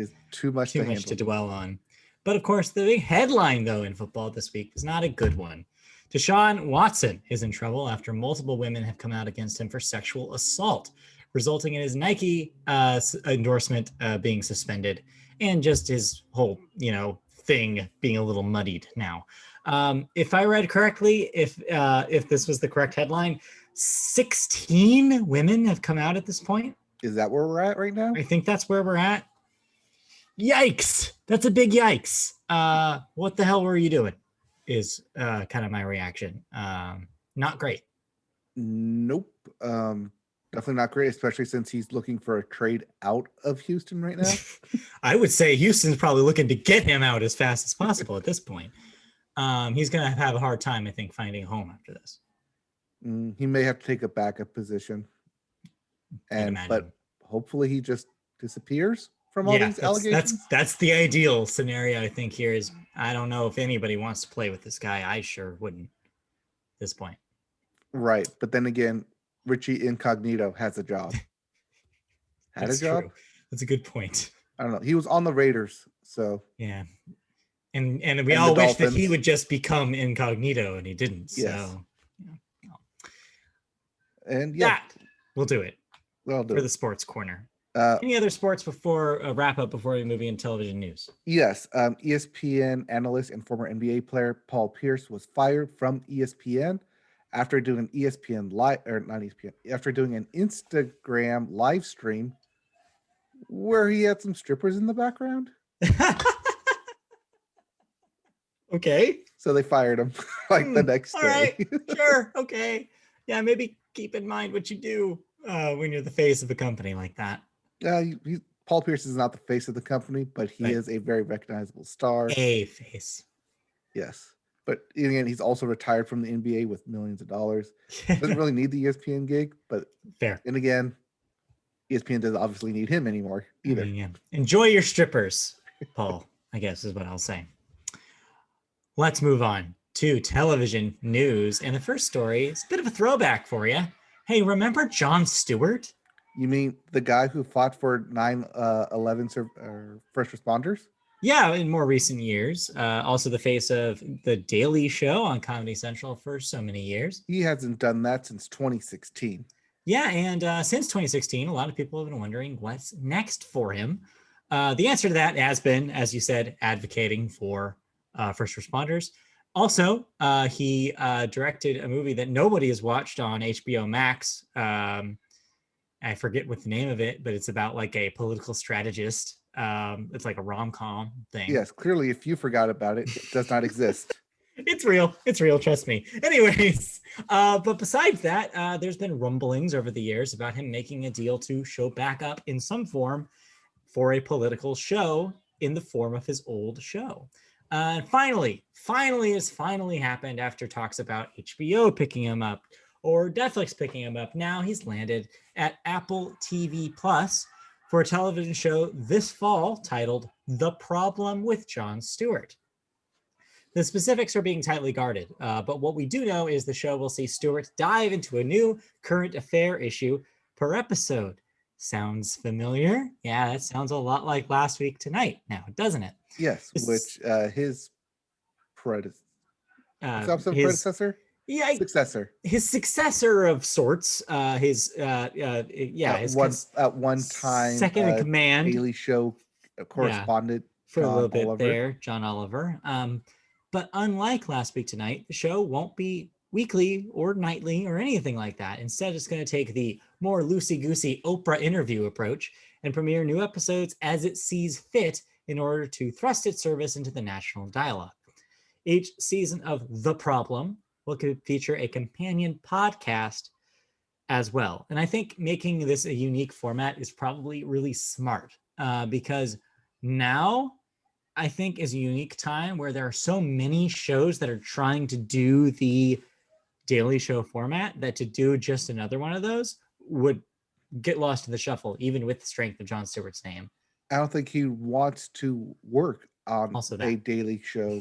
dwell on. But of course, the big headline though in football this week is not a good one. Deshaun Watson is in trouble after multiple women have come out against him for sexual assault, resulting in his Nike endorsement being suspended and just his whole, thing being a little muddied now. If I read correctly, if this was the correct headline, 16 women have come out at this point. Is that where we're at right now? I think that's where we're at. Yikes. That's a big yikes. What the hell were you doing? Is kind of my reaction. Not great. Nope. Definitely not great, especially since he's looking for a trade out of Houston right now. I would say Houston's probably looking to get him out as fast as possible at this point. He's going to have a hard time, I think, finding a home after this. He may have to take a backup position. But hopefully he just disappears from all these allegations. That's the ideal scenario, I think, here is I don't know if anybody wants to play with this guy. I sure wouldn't at this point. Right. But then again, Richie Incognito has a job. That's a job? True. That's a good point. I don't know. He was on the Raiders, so. Yeah. And we all wish that he would just become incognito, and he didn't. So, yes. And we'll do it. We'll do for it. The sports corner. Any other sports before wrap up before we move into television news? Yes. ESPN analyst and former NBA player Paul Pierce was fired from ESPN after doing an after doing an Instagram live stream where he had some strippers in the background. Okay. So they fired him the next day. All right. Sure. Okay. Yeah, maybe keep in mind what you do when you're the face of a company like that. Paul Pierce is not the face of the company, but he is a very recognizable star. A face. Yes. But again, he's also retired from the NBA with millions of dollars. Doesn't really need the ESPN gig, but fair. And again, ESPN doesn't obviously need him anymore either. I mean, yeah. Enjoy your strippers, Paul, I guess is what I'll say. Let's move on to television news. And the first story is a bit of a throwback for you. Hey, remember Jon Stewart? You mean the guy who fought for 9/11 first responders? Yeah, in more recent years. Also the face of The Daily Show on Comedy Central for so many years. He hasn't done that since 2016. Yeah, and since 2016, a lot of people have been wondering what's next for him. The answer to that has been, as you said, advocating for first responders. Also, he directed a movie that nobody has watched on HBO Max. I forget what the name of it, but it's about like a political strategist. It's like a rom-com thing. Yes, clearly if you forgot about it, it does not exist. It's real. It's real. Trust me. Anyways, but besides that, there's been rumblings over the years about him making a deal to show back up in some form for a political show in the form of his old show. And finally happened after talks about HBO picking him up or Netflix picking him up. Now he's landed at Apple TV Plus for a television show this fall titled The Problem with Jon Stewart. The specifics are being tightly guarded, but what we do know is the show will see Stewart dive into a new current affair issue per episode. Sounds familiar? Yeah, that sounds a lot like Last Week Tonight now, doesn't it? Yes, which his predecessor? Yeah, successor. His successor of sorts. His at one time second in command, Daily Show correspondent for a little bit there, John Oliver. But unlike Last Week Tonight, the show won't be weekly or nightly or anything like that. Instead, it's going to take the more loosey-goosey Oprah interview approach and premiere new episodes as it sees fit in order to thrust its service into the national dialogue. Each season of The Problem will feature a companion podcast as well. And I think making this a unique format is probably really smart because now I think is a unique time where there are so many shows that are trying to do the Daily Show format that to do just another one of those would get lost in the shuffle, even with the strength of Jon Stewart's name. I don't think he wants to work on Also that. a daily show.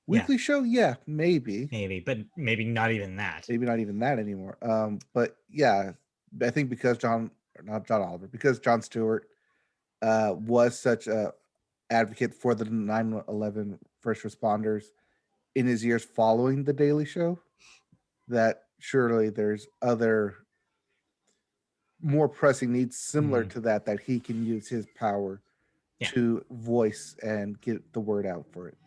Weekly show, yeah, maybe, but maybe not even that. Maybe not even that anymore. But yeah, I think because Jon Stewart was such a advocate for the 9/11 first responders in his years following the Daily Show, that surely there's other more pressing needs similar to that he can use his power to voice and get the word out for it.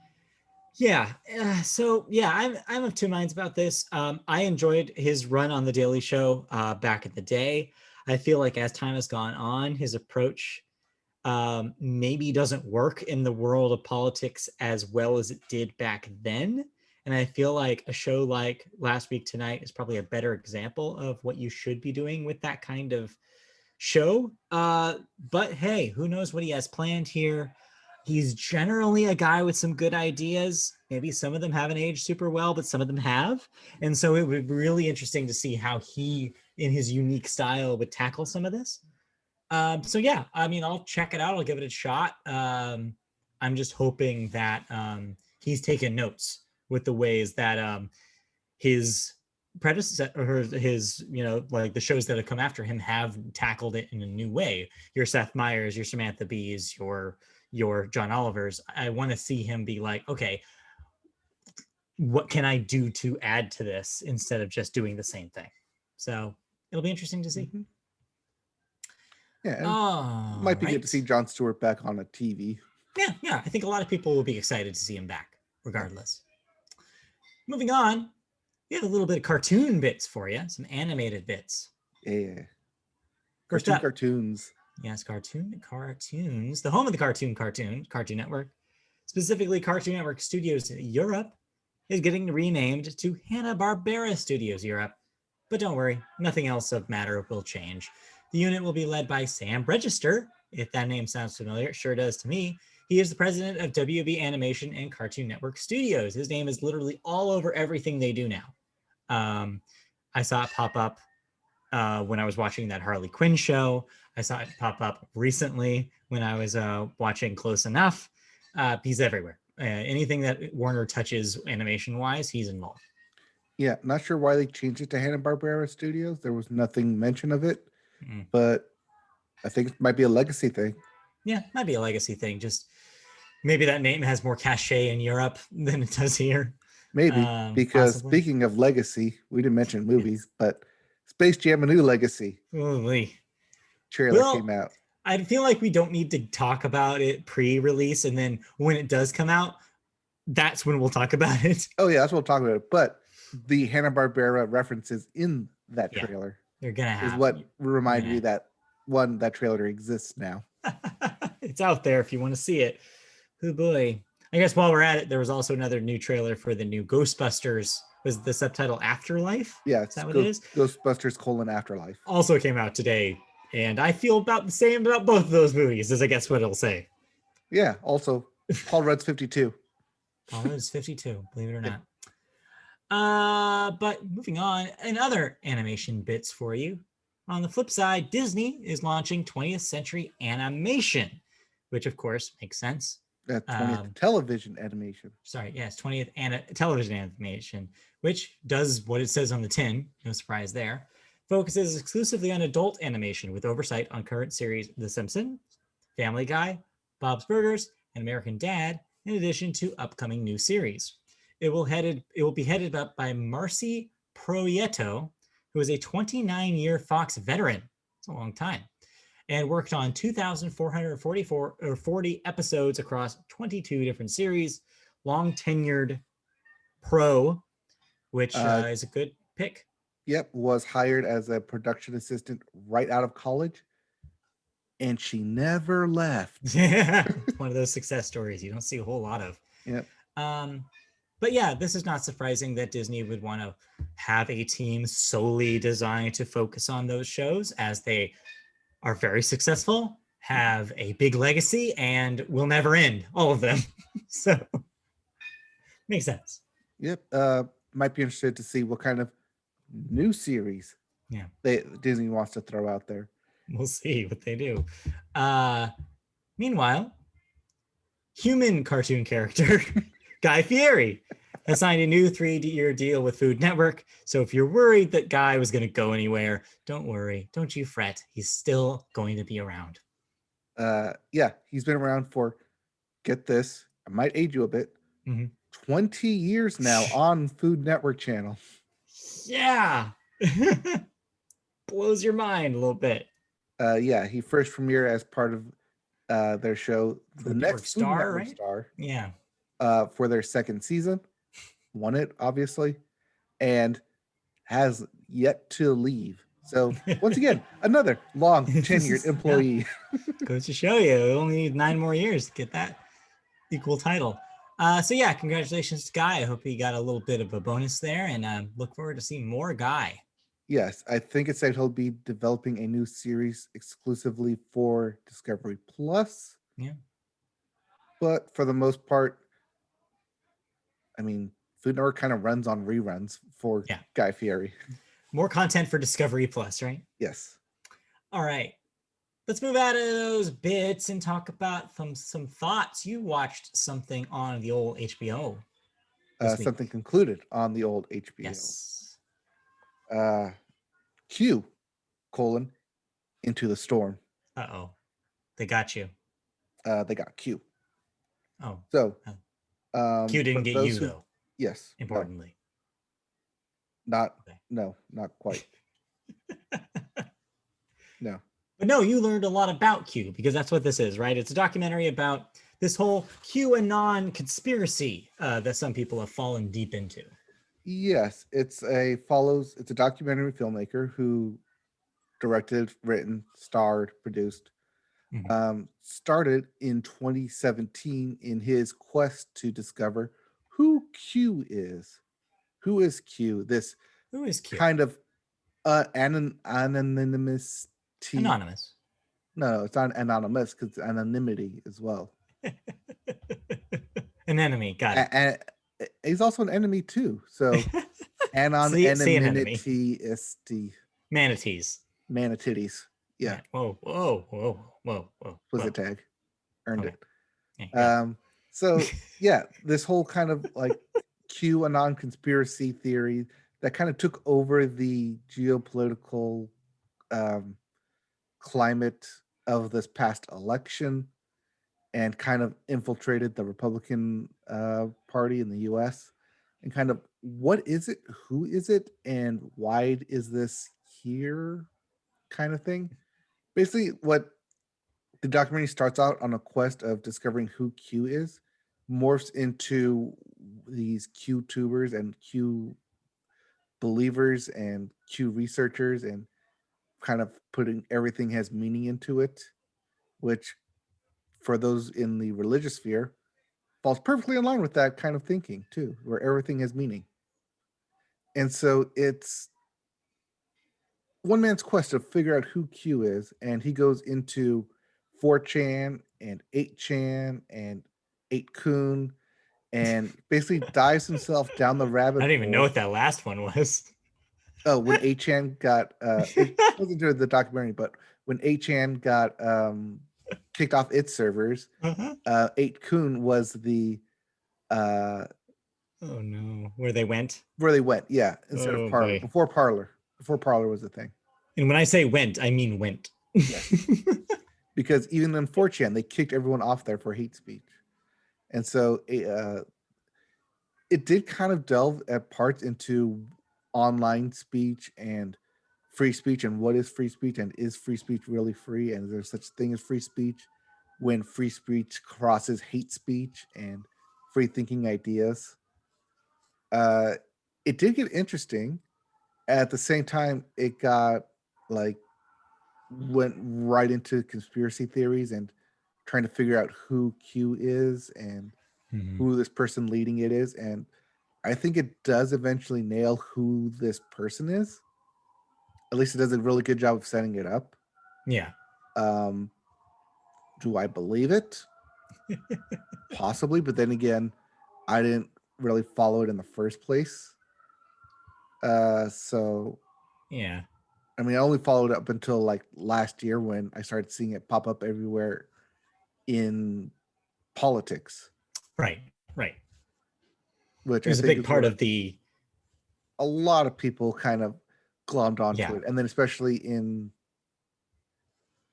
Yeah. I'm of two minds about this. I enjoyed his run on the Daily Show back in the day. I feel like as time has gone on, his approach maybe doesn't work in the world of politics as well as it did back then. And I feel like a show like Last Week Tonight is probably a better example of what you should be doing with that kind of show. But hey, who knows what he has planned here? He's generally a guy with some good ideas. Maybe some of them haven't aged super well, but some of them have. And so it would be really interesting to see how he, in his unique style, would tackle some of this. So yeah, I mean, I'll check it out. I'll give it a shot. I'm just hoping that he's taken notes with the ways that his predecessor or his, like the shows that have come after him have tackled it in a new way. Your Seth Meyers, your Samantha Bees, your John Olivers. I want to see him be like, okay, what can I do to add to this instead of just doing the same thing? So it'll be interesting to see. Mm-hmm. Yeah, might be good to see Jon Stewart back on a TV. Yeah. I think a lot of people will be excited to see him back, regardless. Moving on, we have a little bit of cartoon bits for you, some animated bits. Yeah. First up, cartoons. Yes, cartoons. The home of the Cartoon Network, specifically Cartoon Network Studios Europe, is getting renamed to Hanna-Barbera Studios Europe. But don't worry, nothing else of matter will change. The unit will be led by Sam Register. If that name sounds familiar, it sure does to me. He is the president of WB Animation and Cartoon Network Studios. His name is literally all over everything they do now. I saw it pop up when I was watching that Harley Quinn show. I saw it pop up recently when I was watching Close Enough. He's everywhere. Anything that Warner touches animation-wise, he's involved. Yeah, not sure why they changed it to Hanna-Barbera Studios. There was nothing mention of it, but I think it might be a legacy thing. Yeah, it might be a legacy thing. Just maybe that name has more cachet in Europe than it does here. Maybe, because possibly. Speaking of legacy, we didn't mention movies, but Space Jam: A New Legacy trailer came out. I feel like we don't need to talk about it pre-release, and then when it does come out, that's when we'll talk about it. Oh yeah, that's what we'll talk about it. But the Hanna-Barbera references in that trailer they're gonna have is what reminded me that trailer exists now. It's out there if you want to see it. Oh boy. I guess while we're at it, there was also another new trailer for the new Ghostbusters. Was the subtitle Afterlife? Yeah, is that what it is? Ghostbusters: Afterlife. Also came out today, and I feel about the same about both of those movies, as I guess what it'll say. Yeah, also, Paul Rudd's 52. Paul Rudd's 52, believe it or not. But moving on, and other animation bits for you. On the flip side, Disney is launching 20th Century Animation, which of course makes sense. 20th television animation. Sorry, yes, 20th television animation, which does what it says on the tin. No surprise there. Focuses exclusively on adult animation with oversight on current series The Simpsons, Family Guy, Bob's Burgers, and American Dad, in addition to upcoming new series. It will be headed up by Marcy Proieto, who is a 29-year Fox veteran. It's a long time. And worked on 2,440 episodes across 22 different series. Long tenured pro, which is a good pick. Yep, was hired as a production assistant right out of college, and she never left. Yeah, one of those success stories you don't see a whole lot of. Yep. But yeah, this is not surprising that Disney would want to have a team solely designed to focus on those shows, as they are very successful, have a big legacy, and will never end, all of them. So makes sense. Yep. Might be interested to see what kind of new series Yeah, Disney wants to throw out there. we'll see what they do. Meanwhile, human cartoon character Guy Fieri has signed a new 3-year deal with Food Network. So if you're worried that Guy was going to go anywhere, don't worry. Don't you fret. He's still going to be around. Yeah, he's been around for, get this, I might age you a bit, 20 years now on Food Network channel. Yeah. Blows your mind a little bit. Yeah, he first premiered as part of their show, The next Food Network right? Star. Yeah. For their second season. Won it, obviously, and has yet to leave. So once again, another long tenured employee. Yeah. Goes to show you, we only need 9 more years to get that equal title. So yeah, congratulations to Guy. I hope he got a little bit of a bonus there, and look forward to seeing more Guy. Yes, I think it said he'll be developing a new series exclusively for Discovery Plus. Yeah. But for the most part, I mean, Food Network kind of runs on reruns for Guy Fieri. More content for Discovery Plus, right? Yes. All right. Let's move out of those bits and talk about some thoughts. You watched something on the old HBO. Something concluded on the old HBO. Yes. Q, Into the Storm. Uh-oh. They got you. They got Q. Oh. So Q didn't get you, though. Yes. Importantly. Not quite. No. But no, you learned a lot about Q, because that's what this is, right? It's a documentary about this whole QAnon conspiracy that some people have fallen deep into. Yes, it's a documentary filmmaker who directed, written, starred, produced. Started in 2017 in his quest to discover who Q is. Who is Q? Who is Q? Kind of anonymous. Anonymous. No, it's not anonymous because anonymity as well. An enemy, got it. And he's also an enemy too. So anonymity is the manatees. Yeah. Whoa. Was a tag. Earned it. Yeah. So yeah, this whole kind of like QAnon conspiracy theory that kind of took over the geopolitical climate of this past election and kind of infiltrated the Republican Party in the US, and kind of what is it, who is it, and why is this here kind of thing. Basically, what the documentary starts out on a quest of discovering who Q is, morphs into these Q tubers and Q believers and Q researchers, and kind of putting everything has meaning into it, which for those in the religious sphere falls perfectly in line with that kind of thinking too, where everything has meaning. And so it's one man's quest to figure out who Q is, and he goes into 4chan and 8chan and 8kun and basically dives himself down the rabbit hole. I didn't even know what that last one was. Oh, when 8chan got it wasn't during the documentary, but when 8chan got kicked off its servers, 8kun was the oh no, where they went, yeah, instead of Parler. Before Parler was a thing. And when I say went, I mean went. Yes. Because even in 4chan, they kicked everyone off there for hate speech. And so it did kind of delve at parts into online speech and free speech, and what is free speech, and is free speech really free, and is there such thing as free speech when free speech crosses hate speech and free thinking ideas. It did get interesting. At the same time, it got went right into conspiracy theories and trying to figure out who Q is and who this person leading it is. And I think it does eventually nail who this person is. At least it does a really good job of setting it up. Yeah. Do I believe it? Possibly, but then again, I didn't really follow it in the first place. So Yeah. I mean, I only followed up until like last year when I started seeing it pop up everywhere in politics, Right. Right. which It I was a think big is part where of the. a lot of people kind of glommed onto Yeah. it. And then especially in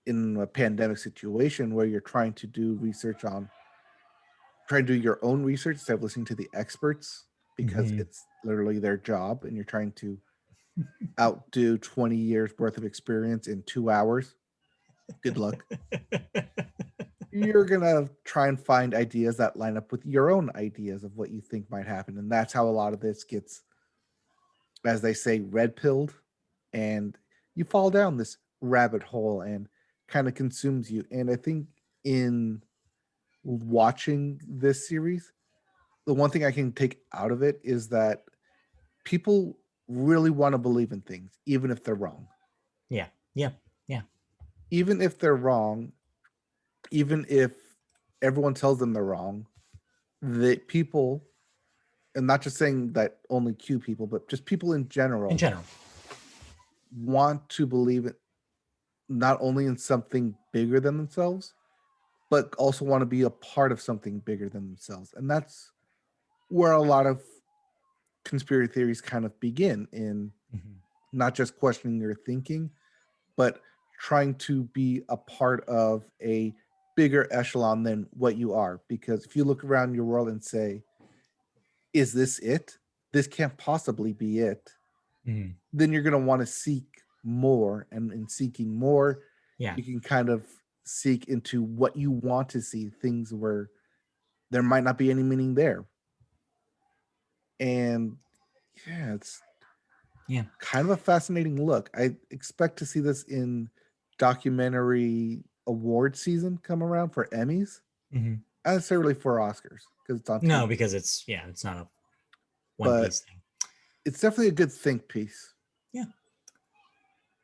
a pandemic situation where you're trying to do research on trying to do your own research instead of listening to the experts because Mhm. it's literally their job and you're trying to outdo 20 years worth of experience in 2 hours. Good luck. You're gonna try and find ideas that line up with your own ideas of what you think might happen. And that's how a lot of this gets, as they say, red pilled, and you fall down this rabbit hole and kind of consumes you. And I think in watching this series, the one thing I can take out of it is that people really want to believe in things, even if they're wrong. Yeah. Yeah. Even if they're wrong, even if everyone tells them they're wrong, that people, and not just saying that only Q people, but just people in general, want to believe it not only in something bigger than themselves, but also want to be a part of something bigger than themselves. And that's where a lot of conspiracy theories kind of begin in Mhm. not just questioning your thinking, but trying to be a part of a bigger echelon than what you are. Because if you look around your world and say, is this it? This can't possibly be it. Mhm. Then you're going to want to seek more. And in seeking more, Yeah. you can kind of seek into what you want to see, things where there might not be any meaning there. And yeah, it's Yeah. kind of a fascinating look. I expect to see this in documentary award season come around for Emmys, Mhm. not necessarily for Oscars because it's on No, TV. because it's not a One But Piece thing. it's definitely a good think piece. Yeah.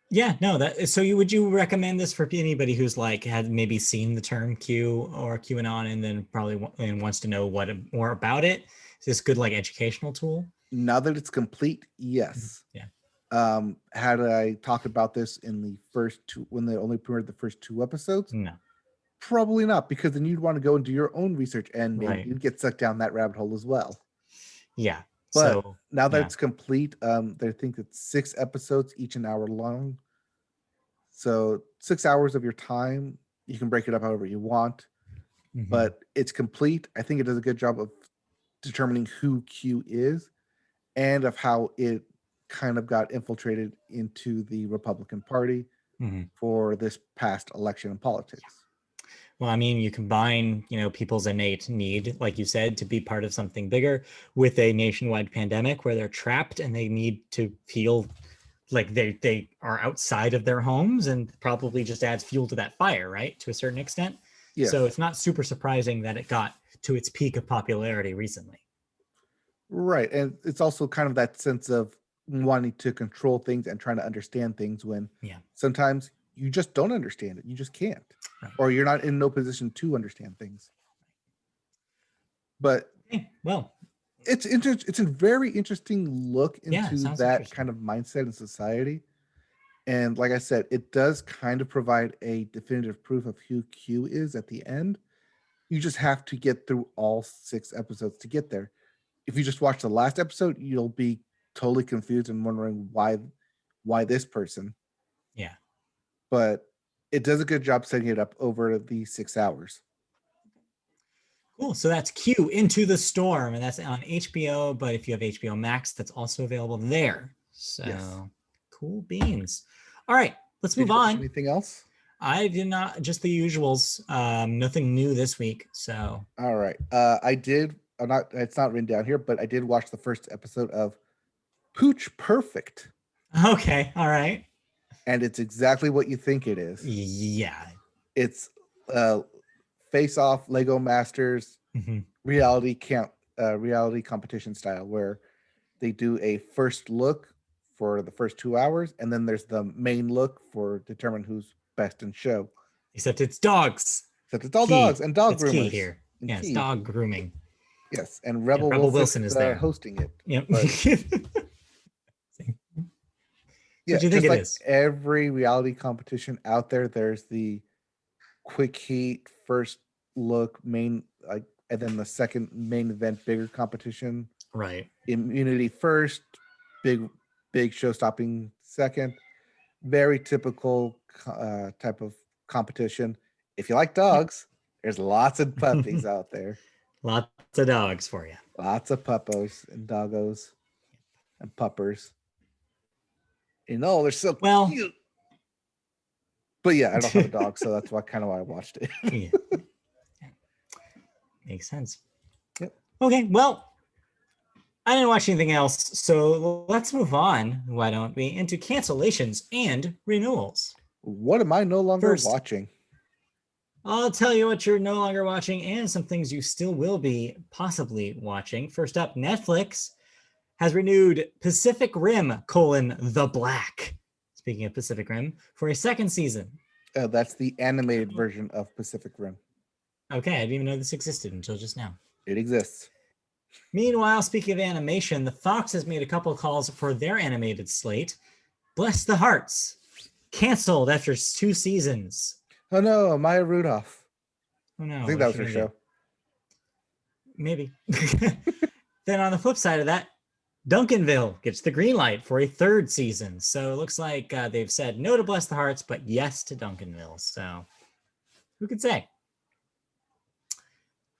Yeah, no, that so would you recommend this for anybody who's like had maybe seen the term Q or QAnon and then probably and wants to know what more about it? Is this good like educational tool? Now that it's complete, yes. Yeah. Had I talked about this in the first two when they only premiered the first 2 episodes? No. Probably not, because then you'd want to go and do your own research and maybe Right. you'd get sucked down that rabbit hole as well. Yeah. But So now that yeah. it's complete, they think it's 6 episodes, each an hour long. So 6 hours of your time, you can break it up however you want, Mhm. but it's complete. I think it does a good job of determining who Q is and of how it kind of got infiltrated into the Republican Party Mhm. for this past election in politics. Well, I mean, you combine, people's innate need, like you said, to be part of something bigger with a nationwide pandemic where they're trapped and they need to feel like they are outside of their homes, and probably just adds fuel to that fire, right? To a certain extent. Yes. So it's not super surprising that it got to its peak of popularity recently. Right. And it's also kind of that sense of wanting to control things and trying to understand things when Yeah. sometimes you just don't understand it. You just can't. Right. Or you're not in no position to understand things. But well, it's it's a very interesting look into that kind of mindset in society. And like I said, it does kind of provide a definitive proof of who Q is at the end. You just have to get through all 6 episodes to get there. If you just watch the last episode, you'll be totally confused and wondering why this person. Yeah. But it does a good job setting it up over the 6 hours. Cool. So that's Q Into the Storm, and that's on HBO. But if you have HBO Max, that's also available there. So Yes. Cool beans. All right, let's move on. Anything else? I did not, just the usuals. Nothing new this week. So all right. I did. I'm not. It's not written down here, but I did watch the first episode of Pooch Perfect. Okay. All right. And it's exactly what you think it is. Yeah. It's Face Off, Lego Masters, reality reality competition style where they do a first look for the first 2 hours, and then there's the main look for determine who's best in show. Except it's dogs. Except it's all Key. dogs and dog That's groomers. key here. And Yes, key. dog grooming. Yes, and Rebel, Wilson is there hosting it. Yep. But yeah, what do you think just it like is? every reality competition out there, there's the quick heat, first look, main, like, and then the second main event, bigger competition. Right. Immunity first, big show stopping second. Very typical type of competition. If you like dogs, there's lots of puppies out there. Lots of dogs for you. Lots of puppos and doggos and puppers. They're so cute. But yeah, I don't have a dog, so that's why I watched it. Yeah. Makes sense. Yep. Okay, well, I didn't watch anything else, so let's move on, why don't we, into cancellations and renewals. What am I no longer watching? I'll tell you what you're no longer watching and some things you still will be possibly watching. First up, Netflix has renewed Pacific Rim, The Black. Speaking of Pacific Rim, for a second season. That's the animated version of Pacific Rim. Okay, I didn't even know this existed until just now. It exists. Meanwhile, speaking of animation, the Fox has made a couple of calls for their animated slate. Bless the Hearts, canceled after 2 seasons. Oh no, Maya Rudolph. Oh no. I think that was her show. Maybe. Then on the flip side of that, Duncanville gets the green light for a 3rd season. So it looks like they've said no to Bless the Hearts, but yes to Duncanville. So who could say?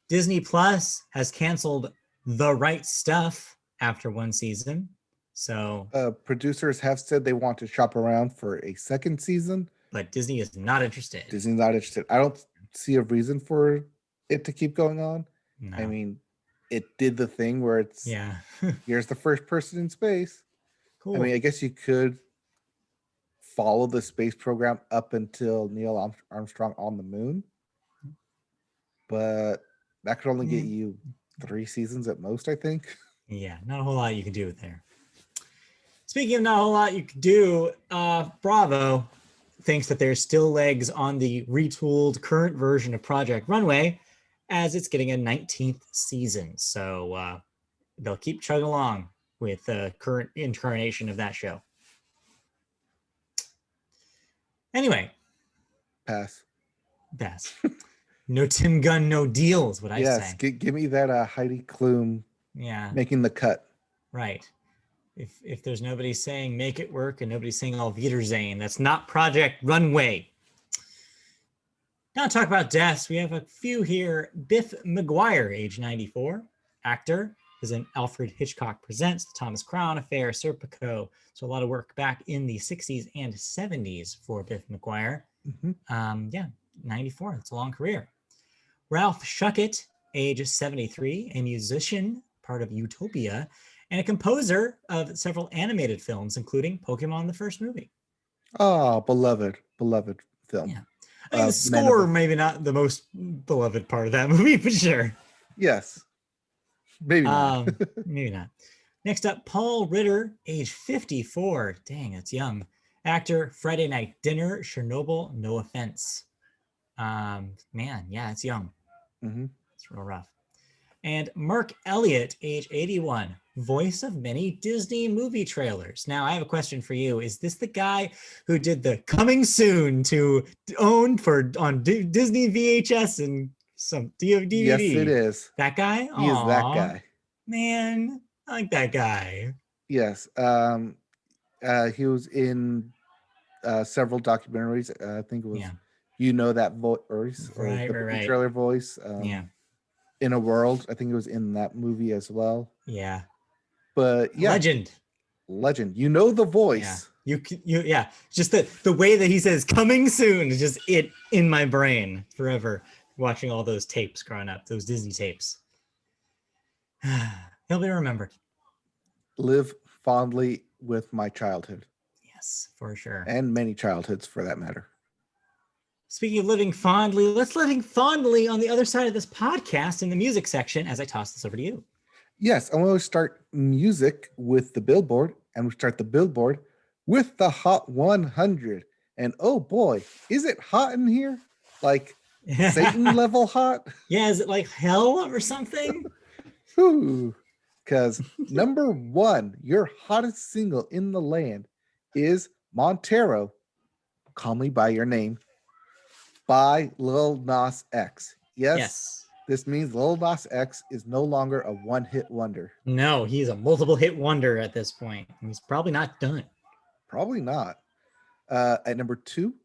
Disney Plus has canceled The Right Stuff after 1 season. So producers have said they want to shop around for a 2nd season. But Disney is not interested. Disney's not interested. I don't see a reason for it to keep going on. No. I mean, it did the thing where it's here's the first person in space. Cool. I mean, I guess you could follow the space program up until Neil Armstrong on the moon, but that could only get you 3 seasons at most, I think. Yeah, not a whole lot you can do there. Speaking of not a whole lot you could do, Bravo thinks that there's still legs on the retooled current version of Project Runway as it's getting a 19th season. So they'll keep chugging along with the current incarnation of that show. Anyway. Pass. No Tim Gunn, no deal is what I say. Yes, give me that Heidi Klum making the cut. Right. If there's nobody saying make it work and nobody's saying Auf Wiedersehen, that's not Project Runway. Now to talk about deaths, we have a few here. Biff Mcguire, age 94, actor, is in Alfred Hitchcock Presents, The Thomas Crown Affair, Serpico. So a lot of work back in the 60s and 70s for Biff Mcguire. 94, that's a long career. Ralph Schuckett, age 73, a musician, part of Utopia, and a composer of several animated films, including Pokemon, the first movie. Oh, beloved film. Yeah. I mean, the score, maybe not the most beloved part of that movie, for sure. Yes. Maybe not. Maybe not. Next up, Paul Ritter, age 54. Dang, that's young. Actor, Friday Night Dinner, Chernobyl, No Offense. It's young. It's real rough. And Mark Elliott, age 81, voice of many Disney movie trailers. Now, I have a question for you. Is this the guy who did the coming soon to own on Disney VHS and some DVD? Yes, it is. That guy? He is that guy. Man, I like that guy. Yes. He was in several documentaries. I think it was You Know That Voice, or the movie trailer voice. In a World, I think it was in that movie as well. Yeah. But yeah. Legend. You know the voice. Yeah. Just the way that he says coming soon is just it in my brain forever. Watching all those tapes growing up, those Disney tapes. He'll be remembered. Live fondly with my childhood. Yes, for sure. And many childhoods for that matter. Speaking of living fondly, let's living fondly on the other side of this podcast in the music section as I toss this over to you. Yes, and we'll start music with the Billboard, and we start the Billboard with the Hot 100. And oh boy, is it hot in here? Like Satan level hot? Yeah, is it like hell or something? Because number one, your hottest single in the land is Montero, Call Me By Your Name, by Lil Nas X. Yes. This means Lil Nas X is no longer a one-hit wonder. No, he's a multiple hit wonder at this point. He's probably not done. Probably not. At number two,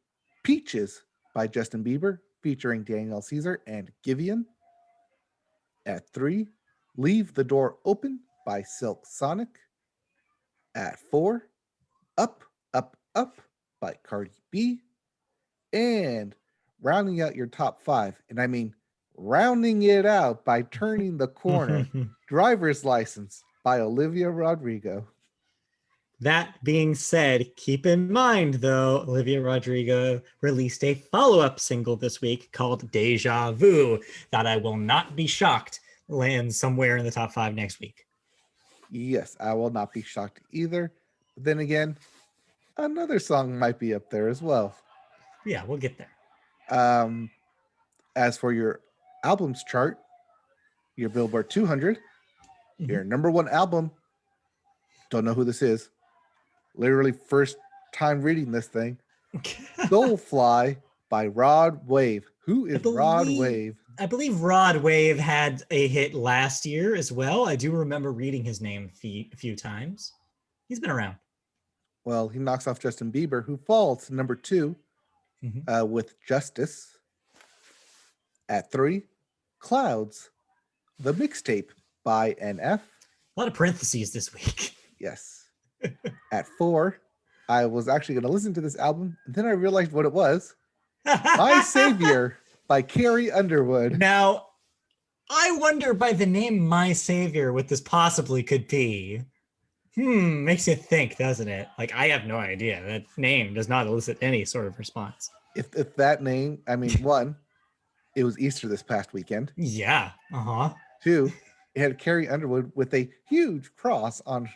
Peaches by Justin Bieber, featuring Daniel Caesar and Giveon. At three, Leave the Door Open by Silk Sonic. At four, Up, Up, Up by Cardi B. And rounding out your top five, and I mean rounding it out by turning the corner, Driver's License by Olivia Rodrigo. That being said, keep in mind, though, Olivia Rodrigo released a follow-up single this week called Deja Vu that I will not be shocked lands somewhere in the top five next week. Yes, I will not be shocked either. But then again, another song might be up there as well. Yeah, we'll get there. As for your albums chart, your Billboard 200, your number one album, don't know who this is. Literally first time reading this thing. Soulfly by Rod Wave. Who is Rod Wave? I believe Rod Wave had a hit last year as well. I do remember reading his name a few times. He's been around. Well, he knocks off Justin Bieber, who falls to number two with Justice. At three, Clouds, the mixtape by NF. A lot of parentheses this week. Yes. At four, I was actually going to listen to this album, and then I realized what it was. My Savior by Carrie Underwood. Now, I wonder by the name My Savior what this possibly could be. Makes you think, doesn't it? Like, I have no idea. That name does not elicit any sort of response. If that name, I mean, one, it was Easter this past weekend. Yeah. Two, it had Carrie Underwood with a huge cross on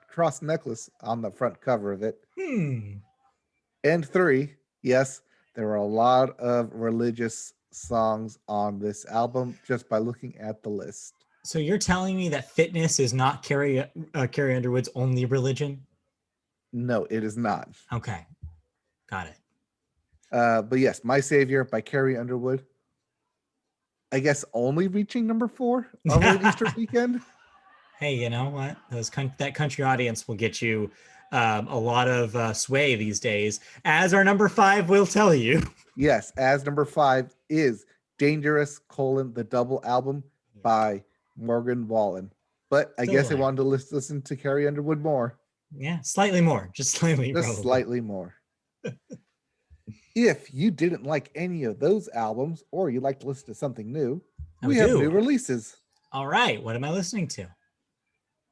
cross necklace on the front cover of it. And three, yes, there were a lot of religious songs on this album just by looking at the list. So you're telling me that fitness is not Carrie Underwood's only religion? No, it is not. Okay. Got it. But yes, My Savior by Carrie Underwood. I guess only reaching number four over the Easter weekend. Hey, you know what? That country audience will get you a lot of sway these days, as our number five will tell you. Yes, as number five is Dangerous: the double album by Morgan Wallen. But I guess I wanted to listen to Carrie Underwood more. Yeah, slightly more. Just slightly. Just slightly more. If you didn't like any of those albums, or you'd like to listen to something new, we have new releases. All right. What am I listening to?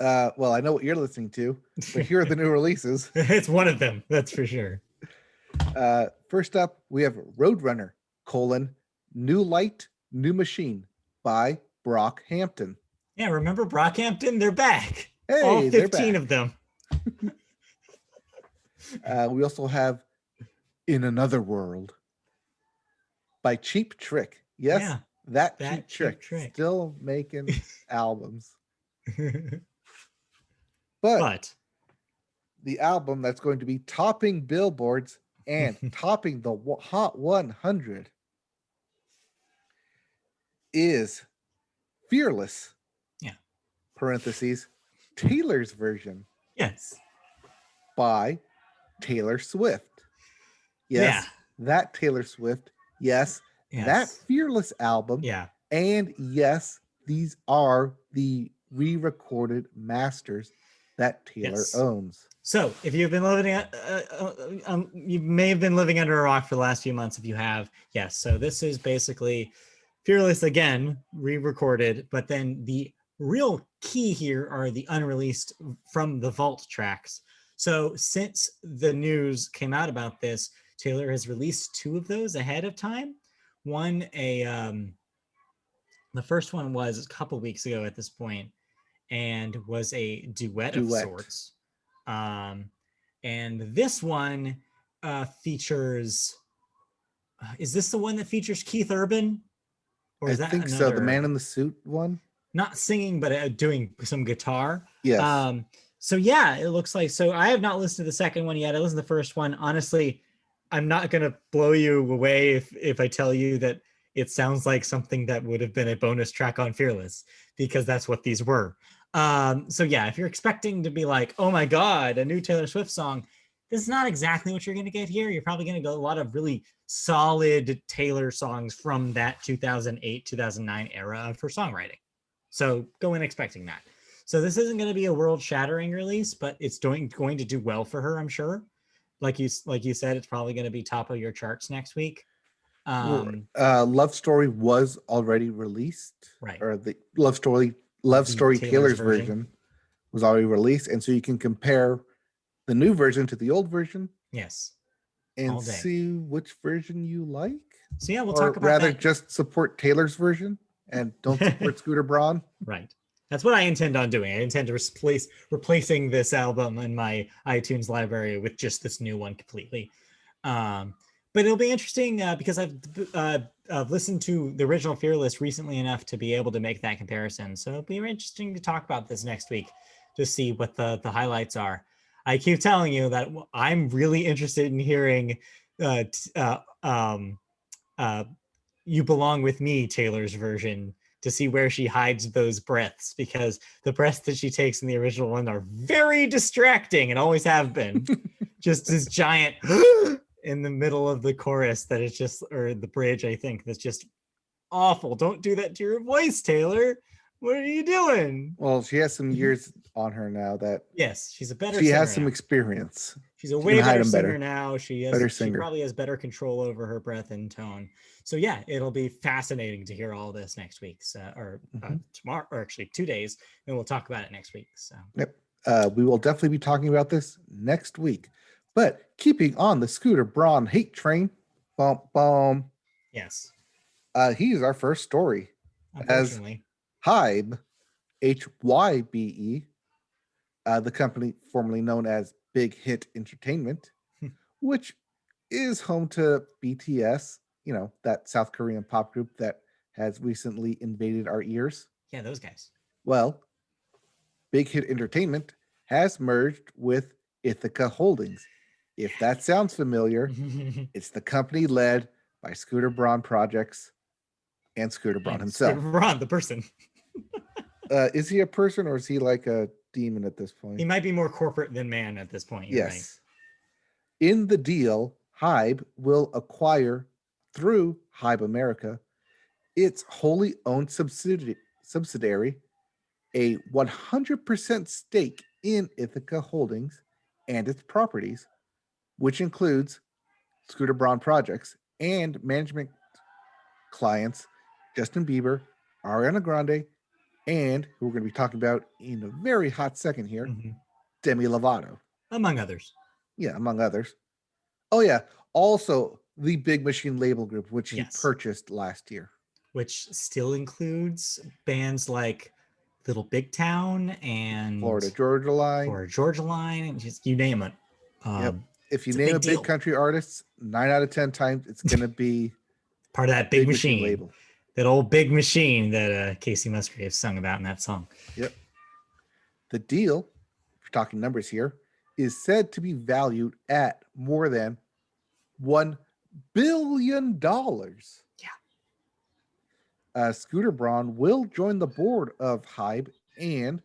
Well, I know what you're listening to, but here are the new releases. It's one of them, that's for sure. First up, we have Roadrunner: New Light, New Machine by Brockhampton. Yeah, remember Brockhampton? They're back. Hey, all 15 of them. We also have In Another World by Cheap Trick. Yes, that Cheap Trick. Still making albums. But the album that's going to be topping billboards and topping the Hot 100 is Fearless. Yeah. Parentheses, Taylor's version. Yes. By Taylor Swift. Yes. Yeah. That Taylor Swift. Yes. That Fearless album. Yeah. And yes, these are the re-recorded masters that Taylor owns. So if you've been living, you may have been living under a rock for the last few months. If you have, yes. So this is basically Fearless again, re-recorded, but then the real key here are the unreleased from the vault tracks. So since the news came out about this, Taylor has released two of those ahead of time. One, the first one was a couple weeks ago at this point, and was a duet of Duet. sorts. And this one features. Is this the one that features Keith Urban, or I is that think another? so. The Man in the Suit one. Not singing, but doing some guitar. Yes. So yeah, it looks like. So I have not listened to the second one yet. I listened to the first one. Honestly, I'm not gonna blow you away if I tell you that it sounds like something that would have been a bonus track on Fearless, because that's what these were. So yeah, if you're expecting to be like, oh my God, a new Taylor Swift song, this is not exactly what you're going to get here. You're probably going to get a lot of really solid Taylor songs from that 2008, 2009 era of her songwriting. So go in expecting that. So this isn't going to be a world-shattering release, but it's going to do well for her, I'm sure. Like you said, it's probably going to be top of your charts next week. Love Story was already released, right? Or the Love Story Taylor's version was already released, and so you can compare the new version to the old version. Yes. And see which version you like. So yeah, we'll talk about rather that. Just support Taylor's version and don't support Scooter Braun. Right. That's what I intend on doing. I intend to replacing this album in my iTunes library with just this new one completely. But it'll be interesting because I've listened to the original Fearless recently enough to be able to make that comparison. So it'll be interesting to talk about this next week to see what the highlights are. I keep telling you that I'm really interested in hearing You Belong With Me, Taylor's version, to see where she hides those breaths, because the breaths that she takes in the original one are very distracting and always have been. Just this giant in the middle of the chorus that is just, or the bridge, I think, that's just awful. Don't do that to your voice, Taylor. What are you doing? Well, she has some years on her now that. Yes, she's a better singer. She has now. some experience. She's a way better singer now. She probably has better control over her breath and tone. So yeah, it'll be fascinating to hear all this next week, tomorrow, or actually 2 days, and we'll talk about it next week. So yep, we will definitely be talking about this next week. But keeping on the Scooter Braun hate train, bum. Yes, he's our first story. Unfortunately, Hybe, HYBE, the company formerly known as Big Hit Entertainment, which is home to BTS, that South Korean pop group that has recently invaded our ears. Yeah, those guys. Well, Big Hit Entertainment has merged with Ithaca Holdings. If that sounds familiar, it's the company led by Scooter Braun Projects and Scooter Braun himself. Scooter Braun, the person. Is he a person or is he like a demon at this point? He might be more corporate than man at this point. You're right. In the deal, Hybe will acquire, through Hybe America, its wholly owned subsidiary, a 100% stake in Ithaca Holdings and its properties, which includes Scooter Braun Projects and management clients Justin Bieber, Ariana Grande, and who we're going to be talking about in a very hot second here, Demi Lovato. Among others. Yeah, among others. Oh, yeah. Also, the Big Machine label group, which he purchased last year. Which still includes bands like Little Big Town and Florida Georgia Line, and just you name it. Yep. If you name a big country artist, 9 out of 10 times it's going to be part of that Big Machine label. That old Big Machine that Casey Musgrave sung about in that song. Yep. The deal, if we're talking numbers here, is said to be valued at more than $1 billion. Yeah. Scooter Braun will join the board of Hybe, and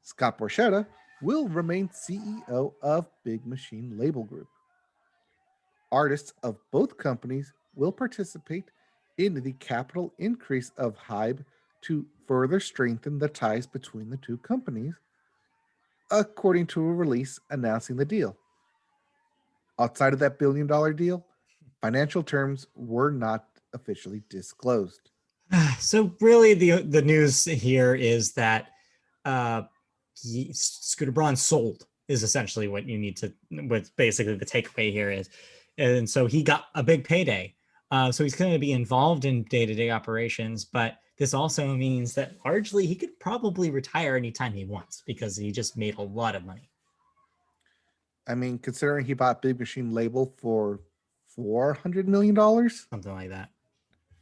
Scott Borchetta will remain CEO of Big Machine Label Group. Artists of both companies will participate in the capital increase of Hybe to further strengthen the ties between the two companies, according to a release announcing the deal. Outside of that $1 billion deal, financial terms were not officially disclosed. So really the news here is that Scooter Braun sold is essentially what you need to, what basically the takeaway here is. And so he got a big payday. So he's going to be involved in day-to-day operations, but this also means that largely he could probably retire anytime he wants because he just made a lot of money. I mean, considering he bought Big Machine Label for $400 million, something like that,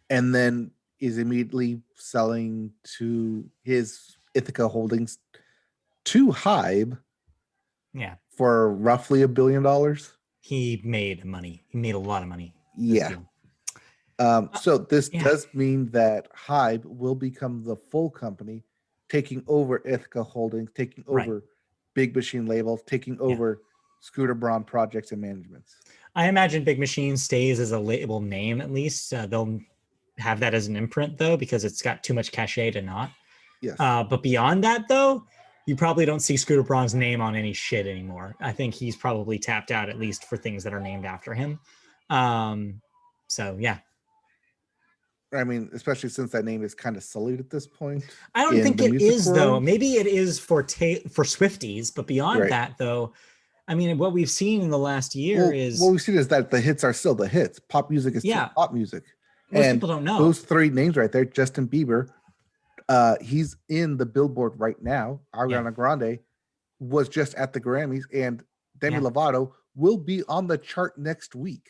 and then is immediately selling to his Ithaca Holdings to Hybe, for roughly $1 billion. He made money. He made a lot of money. Yeah. So this does mean that Hybe will become the full company, taking over Ithaca Holdings, taking over Big Machine Labels, taking over Scooter Braun projects and managements. I imagine Big Machine stays as a label name at least. They'll have that as an imprint though, because it's got too much cachet to not. Yes. But beyond that though, you probably don't see Scooter Braun's name on any shit anymore. I think he's probably tapped out at least for things that are named after him. So yeah. I mean, especially since that name is kind of sullied at this point. I don't think it is though. Maybe it is for Swifties, but beyond that though, I mean, what we've seen in the last year is what we've seen is that the hits are still the hits. Pop music is still pop music. Most people don't know those three names right there. Justin Bieber, he's in the Billboard right now. Ariana Grande was just at the Grammys, and Demi Lovato will be on the chart next week.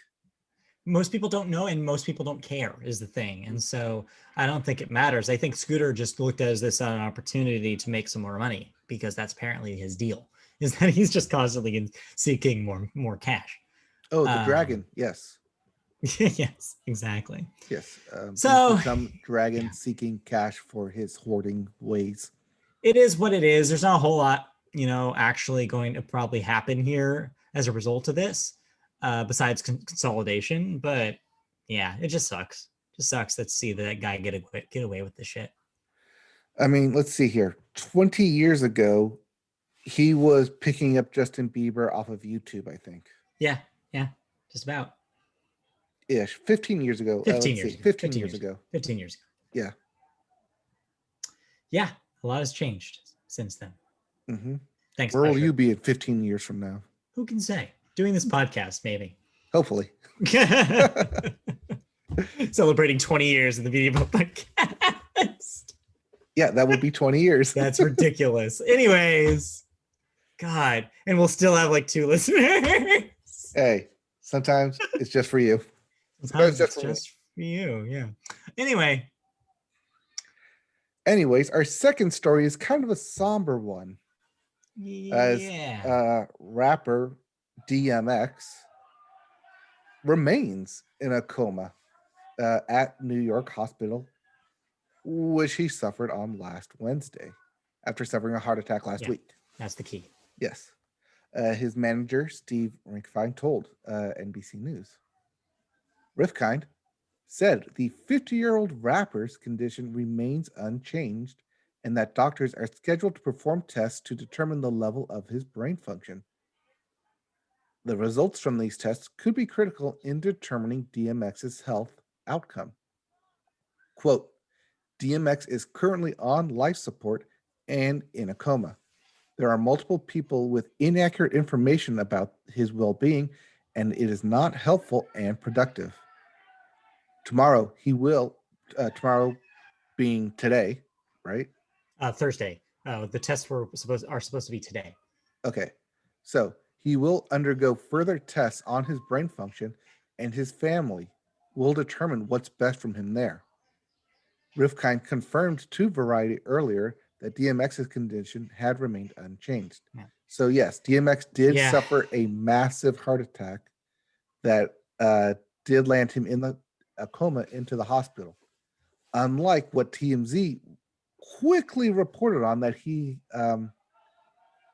Most people don't know, and most people don't care is the thing. And so I don't think it matters. I think Scooter just looked at this as an opportunity to make some more money, because that's apparently his deal, is that he's just constantly seeking more cash. Oh, the dragon. Yes. Yes, exactly. Yes. So some dragon seeking cash for his hoarding ways. It is what it is. There's not a whole lot, actually going to probably happen here as a result of this. Besides consolidation, but yeah, it just sucks. Just sucks to see that guy get away with the shit. I mean, let's see here. 20 years ago, he was picking up Justin Bieber off of YouTube, I think. Yeah, just about. Ish. 15 years ago. 15 years ago. 15 years ago. 15 years ago. Yeah. Yeah, a lot has changed since then. Mm-hmm. Thanks. Where will you be in 15 years from now? Who can say? Doing this podcast, maybe. Hopefully. Celebrating 20 years in the Media Boat Podcast. Yeah, that would be 20 years. That's ridiculous. Anyways, God. And we'll still have like 2 listeners. Hey, sometimes it's just for you. Sometimes it's just for you, yeah. Anyways, our second story is kind of a somber one. As rapper DMX remains in a coma at New York hospital, which he suffered on last Wednesday after suffering a heart attack last week. That's the key. Yes. His manager, Steve Rinkfine, told NBC News. Rifkind said the 50-year-old rapper's condition remains unchanged and that doctors are scheduled to perform tests to determine the level of his brain function. The results from these tests could be critical in determining DMX's health outcome. Quote, DMX is currently on life support and in a coma. There are multiple people with inaccurate information about his well-being, and it is not helpful and productive. Tomorrow being today, right? Thursday. The tests are supposed to be today. Okay. So he will undergo further tests on his brain function, and his family will determine what's best from him there. Rifkind confirmed to Variety earlier that DMX's condition had remained unchanged. Yeah. So yes, DMX did suffer a massive heart attack that did land him in a coma into the hospital. Unlike what TMZ quickly reported on, that he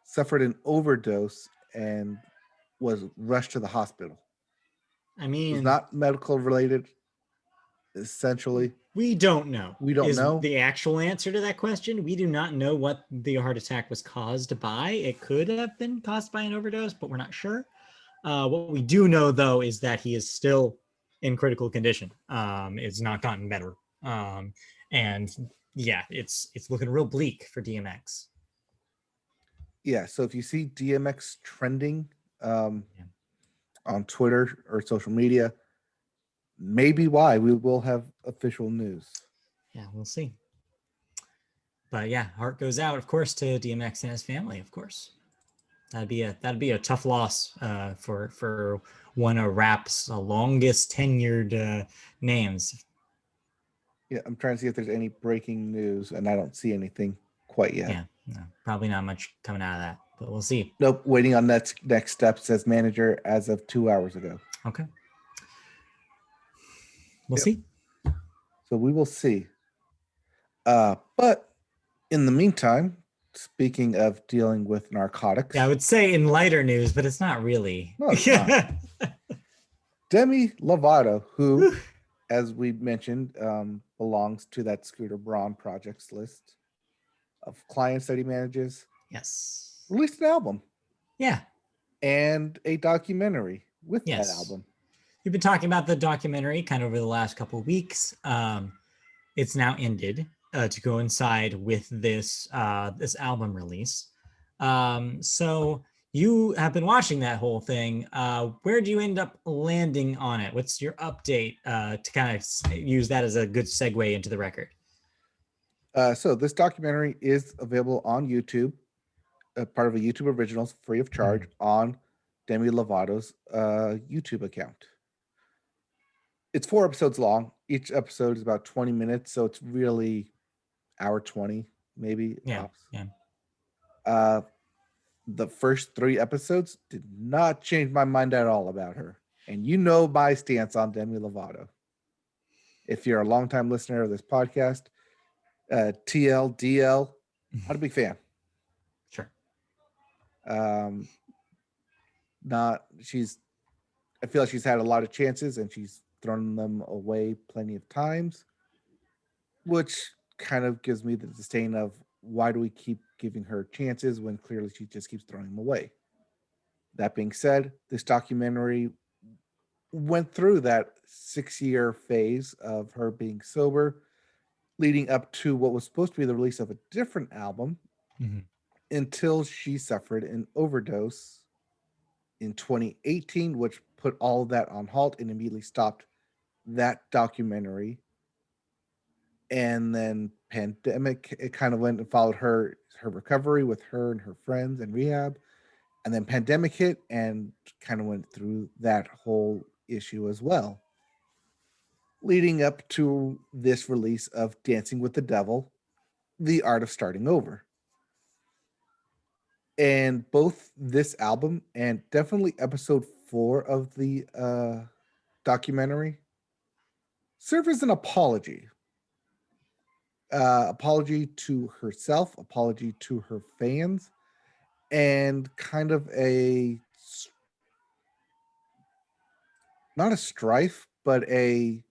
suffered an overdose and was rushed to the hospital. I mean, it's not medical related, essentially. We don't know. We don't know the actual answer to that question. We do not know what the heart attack was caused by. It could have been caused by an overdose, but we're not sure. What we do know, though, is that he is still in critical condition. It's not gotten better. And yeah, it's looking real bleak for DMX. Yeah, so if you see DMX trending on Twitter or social media, maybe why we will have official news. Yeah, we'll see. But yeah, heart goes out, of course, to DMX and his family. Of course, that'd be a tough loss for one of rap's longest tenured names. Yeah, I'm trying to see if there's any breaking news, and I don't see anything quite yet. Yeah, no, probably not much coming out of that, but we'll see. Nope, waiting on next steps as manager as of 2 hours ago. Okay, we'll see. So we will see. But in the meantime, speaking of dealing with narcotics, Yeah, I would say in lighter news, but it's not really. No, it's not. Demi Lovato, who, as we mentioned, belongs to that Scooter Braun projects list of clients that he manages, Yes. released an album. Yeah. And a documentary with Yes. that album. You've been talking about the documentary kind of over the last couple of weeks. It's now ended to coincide with this this album release. So you have been watching that whole thing. Where do you end up landing on it? What's your update to kind of use that as a good segue into the record? So this documentary is available on YouTube, part of a YouTube Originals, free of charge on Demi Lovato's YouTube account. It's 4 episodes long. Each episode is about 20 minutes, so it's really hour 20, maybe. Yeah. Tops. Yeah. The first 3 episodes did not change my mind at all about her. And you know my stance on Demi Lovato. If you're a longtime listener of this podcast, TL, DL, not a big fan. Sure. I feel like she's had a lot of chances and she's thrown them away plenty of times, which kind of gives me the disdain of why do we keep giving her chances when clearly she just keeps throwing them away. That being said, this documentary went through that 6-year phase of her being sober, leading up to what was supposed to be the release of a different album, until she suffered an overdose in 2018, which put all of that on halt and immediately stopped that documentary. And then pandemic, it kind of went and followed her recovery with her and her friends and rehab. And then pandemic hit and kind of went through that whole issue as well, leading up to this release of Dancing with the Devil, The Art of Starting Over. And both this album and definitely episode 4 of the documentary serve as an apology. Apology to herself, apology to her fans, and kind of not a strife, but a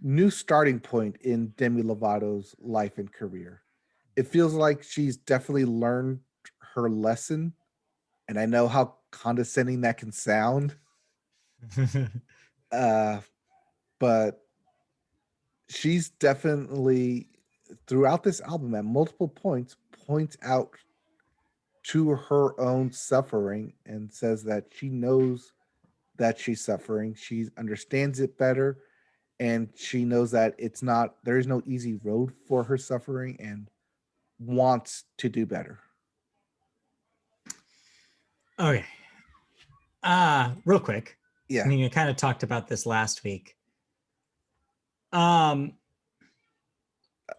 new starting point in Demi Lovato's life and career. It feels like she's definitely learned her lesson, and I know how condescending that can sound. But she's definitely, throughout this album, at multiple points out to her own suffering and says that she knows that she's suffering. She understands it better, and she knows that there is no easy road for her suffering, and wants to do better. Okay. Real quick. Yeah. I mean, you kind of talked about this last week. I'm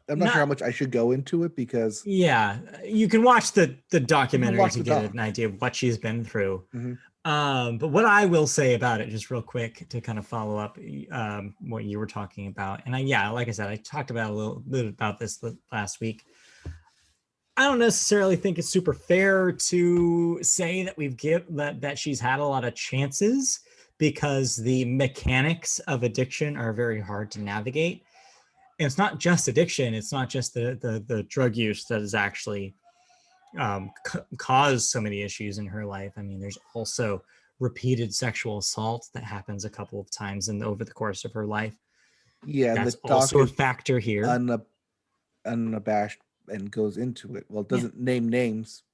not sure how much I should go into it because you can watch the documentary to get an idea of what she's been through. But what I will say about it, just real quick, to kind of follow up what you were talking about, and like I said, I talked about a little bit about this last week. I don't necessarily think it's super fair to say that that she's had a lot of chances, because the mechanics of addiction are very hard to navigate. And it's not just addiction. It's not just the drug use that has actually caused so many issues in her life. I mean, there's also repeated sexual assault that happens a couple of times over the course of her life. Yeah, that's also a factor here. Unabashed and goes into it. Well, it doesn't name names,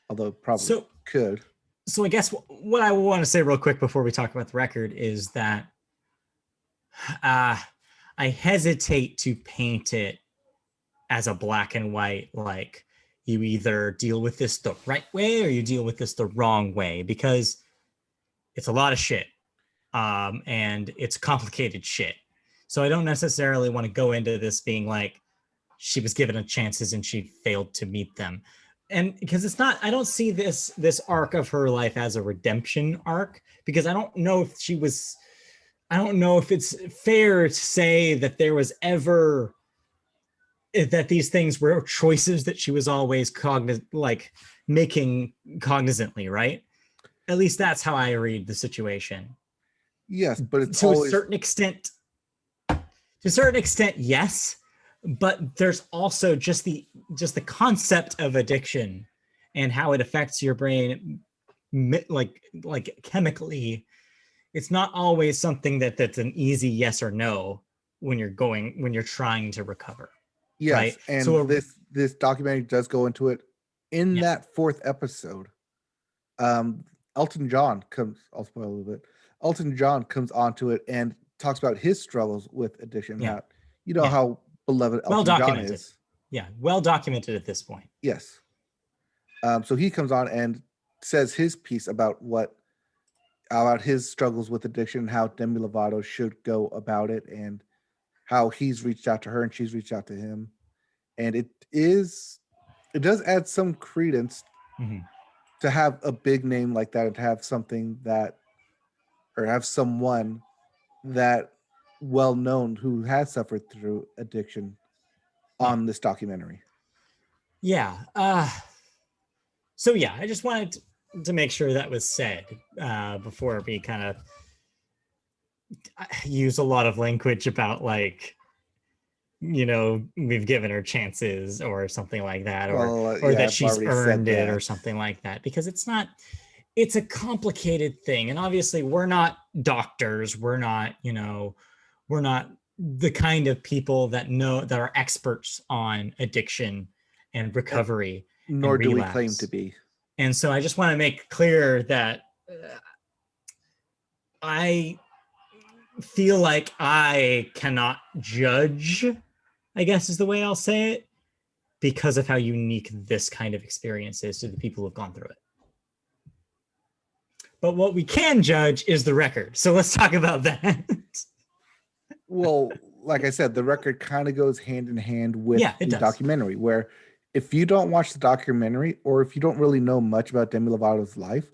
although it probably could. So I guess what I want to say real quick before we talk about the record is that I hesitate to paint it as a black and white, like you either deal with this the right way or you deal with this the wrong way, because it's a lot of shit. And it's complicated shit. So I don't necessarily want to go into this being like she was given a chances and she failed to meet them. And because it's not, I don't see this arc of her life as a redemption arc, because I don't know if it's fair to say that there was ever that these things were choices that she was always making cognizantly, right? At least that's how I read the situation. Yes, but it's to always... a certain extent, yes, but there's also just the concept of addiction and how it affects your brain, like chemically. It's not always something that's an easy yes or no when you're trying to recover. Yes, right? And so this documentary does go into it. In that 4th episode, Elton John comes, I'll spoil a little bit. Elton John comes onto it and talks about his struggles with addiction. Yeah. How beloved Elton John is. Yeah, well documented at this point. Yes. So he comes on and says his piece about his struggles with addiction, how Demi Lovato should go about it, and how he's reached out to her and she's reached out to him. And it does add some credence to have a big name like that and to have something that, or have someone that well known who has suffered through addiction on this documentary. Yeah. So yeah, I just wanted to make sure that was said before we kind of use a lot of language about like, we've given her chances or something like that, or that she's earned it or something like that, because it's a complicated thing. And obviously we're not doctors. We're not the kind of people that are experts on addiction and recovery. Nor do we claim to be. And so I just want to make clear that I feel like I cannot judge, I guess is the way I'll say it, because of how unique this kind of experience is to the people who've gone through it. But what we can judge is the record. So let's talk about that. Well, like I said, the record kind of goes hand in hand with the documentary, where if you don't watch the documentary, or if you don't really know much about Demi Lovato's life,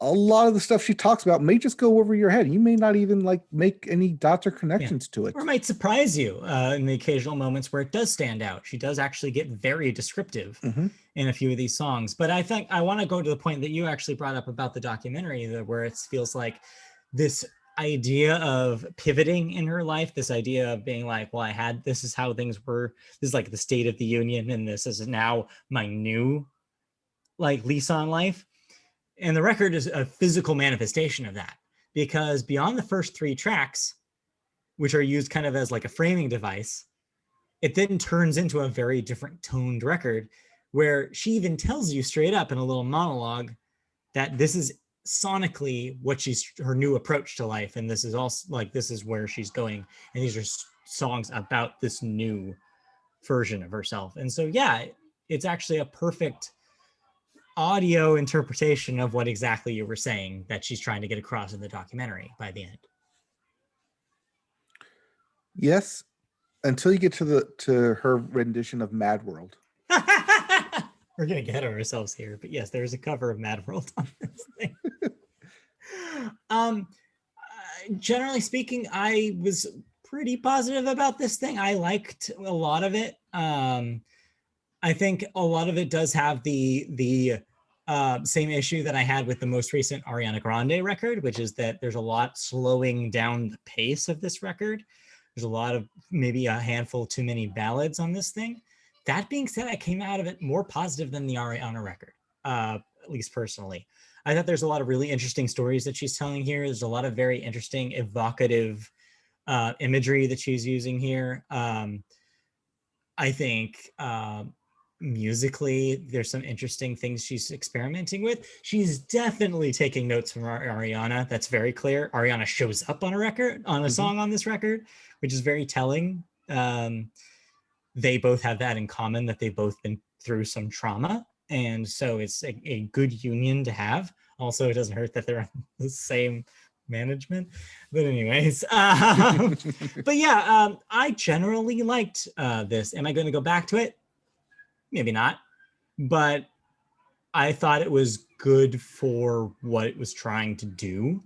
a lot of the stuff she talks about may just go over your head. You may not even make any dots or connections to it. Or it might surprise you in the occasional moments where it does stand out. She does actually get very descriptive in a few of these songs. But I think I want to go to the point that you actually brought up about the documentary, where it feels like this idea of pivoting in her life, this idea of being like, well, this is how things were. This is like the State of the Union, and this is now my new lease on life. And the record is a physical manifestation of that, because beyond the first 3 tracks, which are used kind of as like a framing device, it then turns into a very different toned record, where she even tells you straight up in a little monologue that this is sonically her new approach to life. And this is also this is where she's going. And these are songs about this new version of herself. And so, yeah, it's actually a perfect audio interpretation of what exactly you were saying that she's trying to get across in the documentary by the end. Yes, until you get to her rendition of Mad World. We're gonna get ourselves here, but yes, there's a cover of Mad World on this thing. Generally speaking, I was pretty positive about this thing. I liked a lot of it. I think a lot of it does have the same issue that I had with the most recent Ariana Grande record, which is that there's a lot slowing down the pace of this record. There's a lot of maybe a handful too many ballads on this thing. That being said, I came out of it more positive than the Ariana record, at least personally. I thought there's a lot of really interesting stories that she's telling here. There's a lot of very interesting, evocative imagery that she's using here. I think musically, there's some interesting things she's experimenting with. She's definitely taking notes from Ariana. That's very clear. Ariana shows up on a song on this record, which is very telling. they both have that in common, that they've both been through some trauma. And so it's a good union to have. Also, it doesn't hurt that they're on the same management. But anyways, but yeah, I generally liked this. Am I going to go back to it? Maybe not. But I thought it was good for what it was trying to do,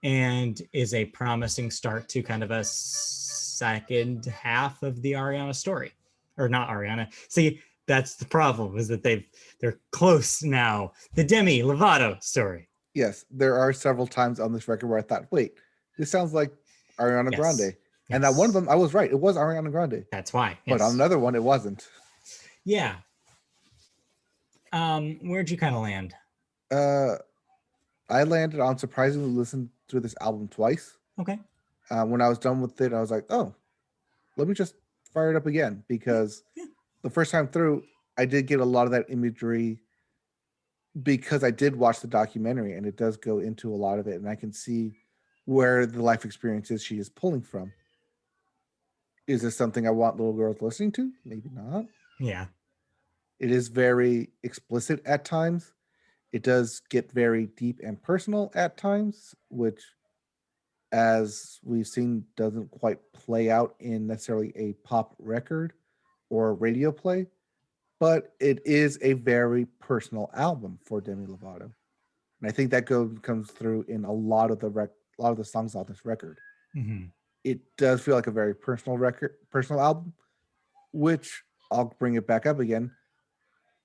and is a promising start to kind of a second half of the Ariana story. Or not Ariana. See, that's the problem, is that they're close now. The Demi Lovato story. Yes, there are several times on this record where I thought, wait, this sounds like Ariana Grande. And that one of them, I was right. It was Ariana Grande. That's why. But on another one, it wasn't. Yeah. Where'd you kind of land? I landed on surprisingly listened to this album twice. Okay. When I was done with it, I was like, oh, let me just fire it up again, because the first time through, I did get a lot of that imagery because I did watch the documentary, and it does go into a lot of it, and I can see where the life experiences she is pulling from. Is this something I want little girls listening to? Maybe not. Yeah. It is very explicit at times. It does get very deep and personal at times, which, as we've seen, doesn't quite play out in necessarily a pop record or a radio play. But it is a very personal album for Demi Lovato, and I think that comes through in a lot of the songs on this record. Mm-hmm. It does feel like a very personal album, which I'll bring it back up again.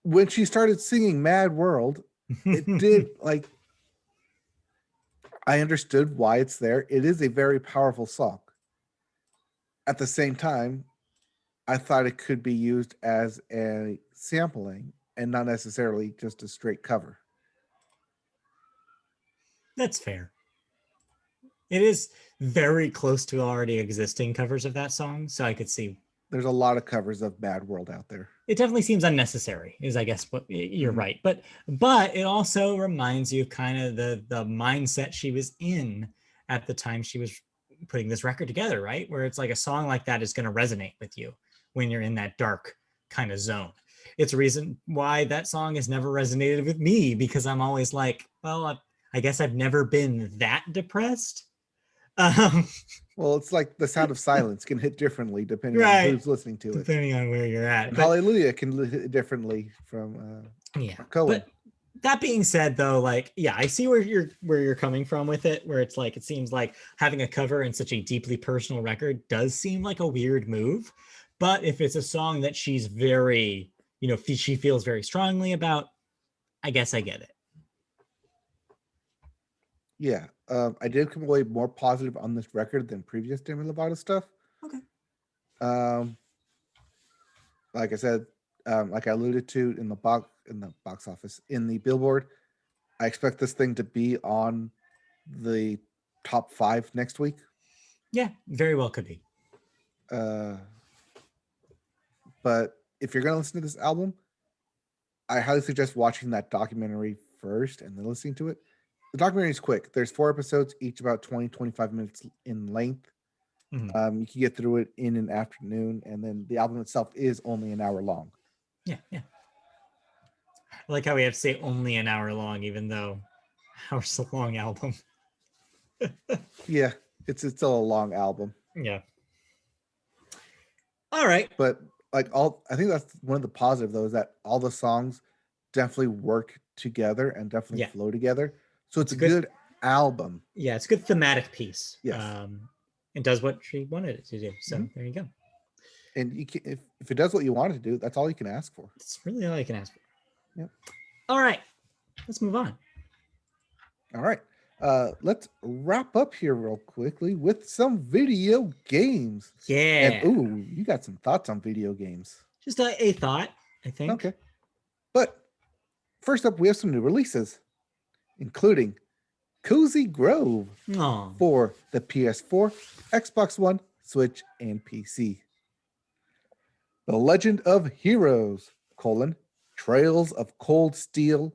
When she started singing "Mad World," it did I understood why it's there. It is a very powerful song. At the same time, I thought it could be used as a sampling and not necessarily just a straight cover. That's fair. It is very close to already existing covers of that song, so I could see. There's a lot of covers of Mad World out there. It definitely seems unnecessary, is I guess what you're right. But it also reminds you of kind of the mindset she was in at the time she was putting this record together, right? Where it's like a song like that is going to resonate with you when you're in that dark kind of zone. It's a reason why that song has never resonated with me, because I'm always like, well, I guess I've never been that depressed. Well, it's like The Sound of Silence can hit differently depending on who's listening to it. Depending on where you're at. And Hallelujah can hit differently from Coma. But that being said, though, I see where you're coming from with it, where it's like, it seems like having a cover in such a deeply personal record does seem like a weird move. But if it's a song that she's very, she feels very strongly about, I guess I get it. Yeah. I did come away more positive on this record than previous Demi Lovato stuff. Okay. Like I said, like I alluded to in the box office, in the Billboard, I expect this thing to be on the top 5 next week. Yeah, very well could be. But if you're going to listen to this album, I highly suggest watching that documentary first and then listening to it. The documentary is quick. There's 4 episodes, each about 20-25 minutes in length. Mm-hmm. You can get through it in an afternoon, and then the album itself is only an hour long. Yeah. I like how we have to say only an hour long, even though hour's a long album. Yeah, it's still a long album. Yeah. All right. But I think that's one of the positives, though, is that all the songs definitely work together and definitely flow together. So it's a good album. Yeah, it's a good thematic piece. Yes. It does what she wanted it to do. So there you go. And you can, if it does what you want it to do, that's all you can ask for. It's really all you can ask for. Yep. All right. Let's move on. All right. Let's wrap up here real quickly with some video games. Yeah. And you got some thoughts on video games. Just a thought, I think. Okay. But first up, we have some new releases, including Cozy Grove for the PS4, Xbox One, Switch, and PC. The Legend of Heroes, Trails of Cold Steel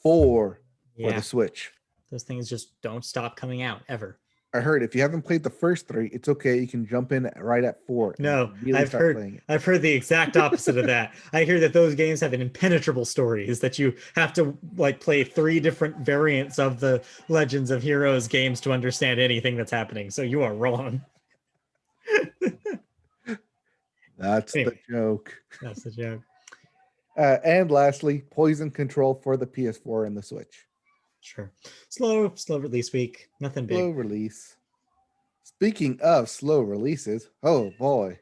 4 for the Switch. Those things just don't stop coming out ever. I heard if you haven't played the first three, it's okay. You can jump in right at four and No, immediately start playing it. I've heard the exact opposite of that. I hear that those games have an impenetrable stories that you have to like play 3 different variants of the Legends of Heroes games to understand anything that's happening. So you are wrong. That's the Anyway, joke. that's the joke. And lastly, Poison Control for the PS4 and the Switch. Sure. Slow release week. Nothing Slow big. release. Speaking of slow releases, oh boy,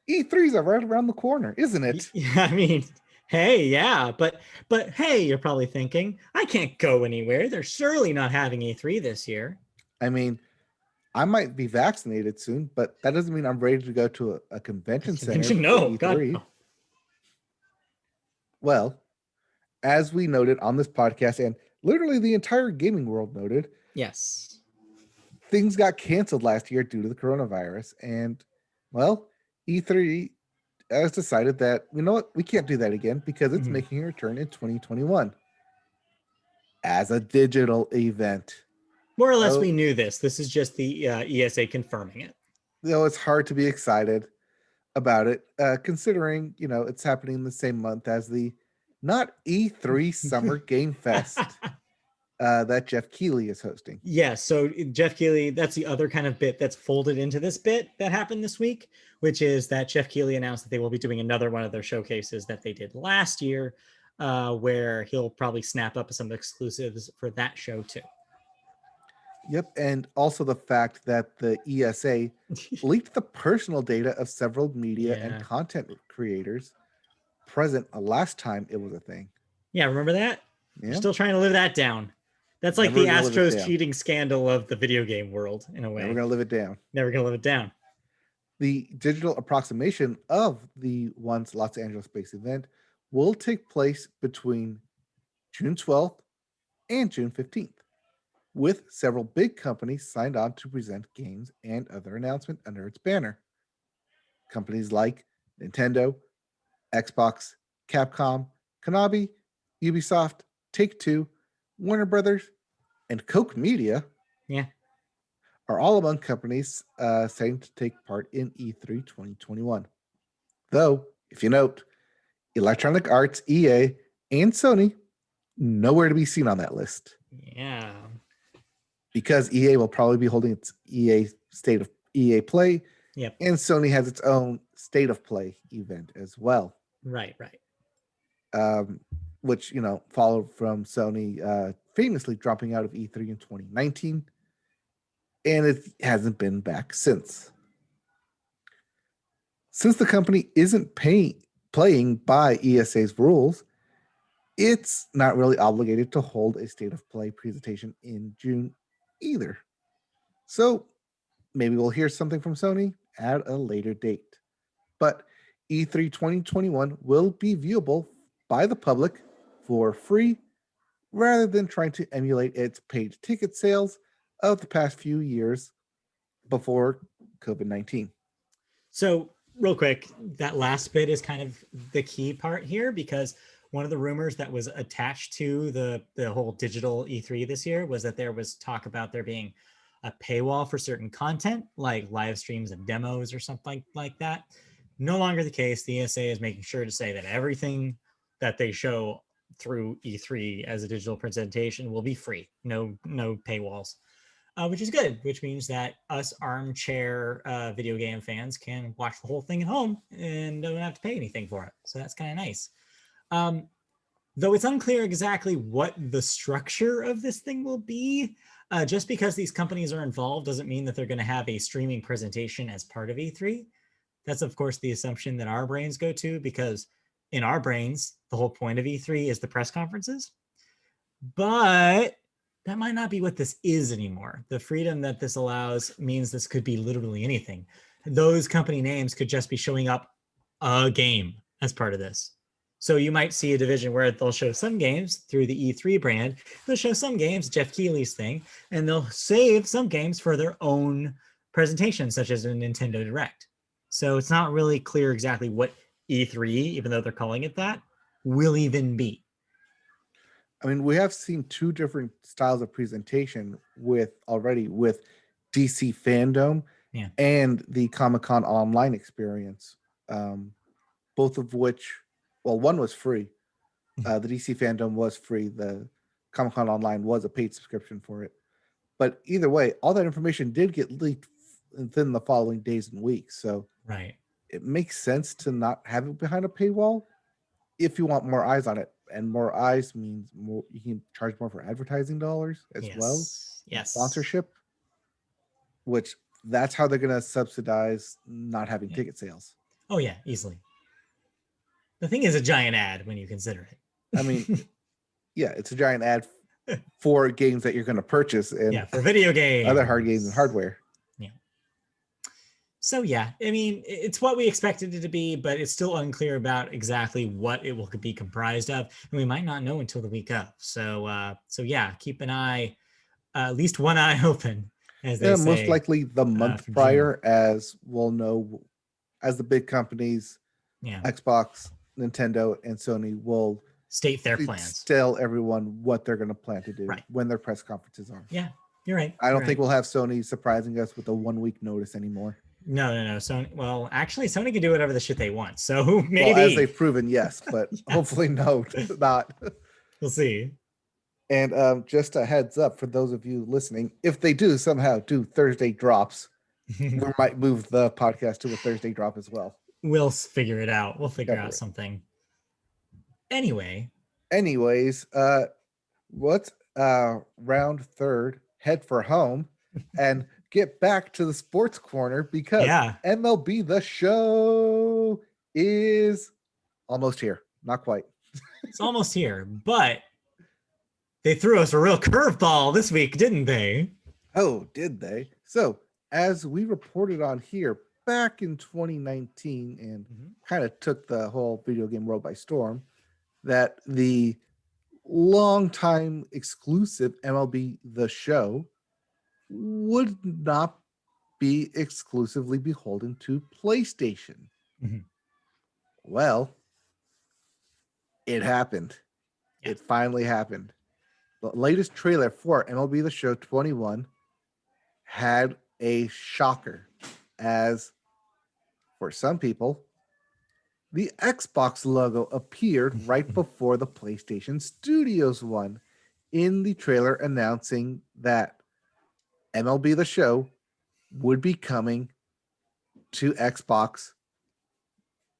E3s are right around the corner, isn't it? Yeah, I mean, hey, yeah, but hey, you're probably thinking, I can't go anywhere. They're surely not having E3 this year. I mean, I might be vaccinated soon, but that doesn't mean I'm ready to go to a convention center Convention? for No, God, E3. no. Well, as we noted on this podcast, and literally the entire gaming world noted, Yes. things got canceled last year due to the coronavirus. And, well, E3 has decided that, you know what, we can't do that again because it's making a return in 2021 as a digital event. More or less, So, we knew this. This is just the ESA confirming it. it's hard to be excited about it, considering, it's happening in the same month as the not E3 Summer Game Fest that Jeff Keighley is hosting. Yeah, so Jeff Keighley, that's the other kind of bit that's folded into this bit that happened this week, which is that Jeff Keighley announced that they will be doing another one of their showcases that they did last year, where he'll probably snap up some exclusives for that show too. Yep, and also the fact that the ESA leaked the personal data of several media and content creators present last time it was a thing. Yeah, remember that? Yeah. You're still trying to live that down. That's like the Astros cheating scandal of the video game world, in a way. Never going to live it down. Never going to live it down. The digital approximation of the once Los Angeles-based event will take place between June 12th and June 15th, with several big companies signed on to present games and other announcements under its banner. Companies like Nintendo, Xbox, Capcom, Konami, Ubisoft, Take-Two, Warner Brothers, and Koch Media are all among companies saying to take part in E3 2021. Though, if you note, Electronic Arts, EA, and Sony, nowhere to be seen on that list. Yeah. Because EA will probably be holding its State of EA Play. Yep. And Sony has its own State of Play event as well. Right. Which, followed from Sony famously dropping out of E3 in 2019. And it hasn't been back since. Since the company isn't playing by ESA's rules, it's not really obligated to hold a State of Play presentation in June either. So maybe we'll hear something from Sony at a later date. But E3 2021 will be viewable by the public for free rather than trying to emulate its paid ticket sales of the past few years before COVID-19. So real quick, that last bit is kind of the key part here, because one of the rumors that was attached to the whole digital E3 this year was that there was talk about there being a paywall for certain content, like live streams and demos or something like that. No longer the case. The ESA is making sure to say that everything that they show through E3 as a digital presentation will be free. No paywalls. Which is good, which means that us armchair video game fans can watch the whole thing at home and don't have to pay anything for it. So that's kind of nice. Though it's unclear exactly what the structure of this thing will be. Just because these companies are involved doesn't mean that they're going to have a streaming presentation as part of E3. That's, of course, the assumption that our brains go to, because in our brains, the whole point of E3 is the press conferences. But that might not be what this is anymore. The freedom that this allows means this could be literally anything. Those company names could just be showing up a game as part of this. So you might see a division where they'll show some games through the E3 brand. They'll show some games, Jeff Keighley's thing, and they'll save some games for their own presentation, such as a Nintendo Direct. So it's not really clear exactly what E3, even though they're calling it that, will even be. I mean, we have seen two different styles of presentation with DC fandom Yeah. and the Comic-Con online experience, both of which, well, one was free. The DC fandom was free. The Comic-Con online was a paid subscription for it. But either way, all that information did get leaked within the following days and weeks. So Right. it makes sense to not have it behind a paywall if you want more eyes on it. And more eyes means more, you can charge more for advertising dollars as well. Yes. Sponsorship, which that's how they're going to subsidize not having ticket sales. Oh yeah, easily. The thing is a giant ad when you consider it. I mean, yeah, it's a giant ad for games that you're going to purchase and for video games, other hard games and hardware. Yeah. So yeah, I mean, it's what we expected it to be, but it's still unclear about exactly what it will be comprised of, and we might not know until the week of. So yeah, keep an eye, at least one eye open, as they say. Most likely the month prior, as we'll know, as the big companies, Xbox, Nintendo, and Sony will state their plans. Tell everyone what they're going to plan to do when their press conferences are. Yeah, you're right. I don't think we'll have Sony surprising us with a 1 week notice anymore. No. Sony. Well, actually, Sony can do whatever the shit they want. So maybe, well, as they've proven, yes, but hopefully, no, not. We'll see. And just a heads up for those of you listening, if they do somehow do Thursday drops, we might move the podcast to a Thursday drop as well. We'll figure it out. We'll figure out something. Anyways, what's round third, head for home and get back to the sports corner because MLB The Show is almost here. Not quite. It's almost here, but they threw us a real curveball this week, didn't they? Oh, did they? So, as we reported on here back in 2019 and kind of took the whole video game world by storm, that the longtime exclusive MLB The Show would not be exclusively beholden to PlayStation. Well, it happened. It finally happened. The latest trailer for MLB The Show 21 had a shocker, as for some people, the Xbox logo appeared right before the PlayStation Studios one in the trailer announcing that MLB The Show would be coming to Xbox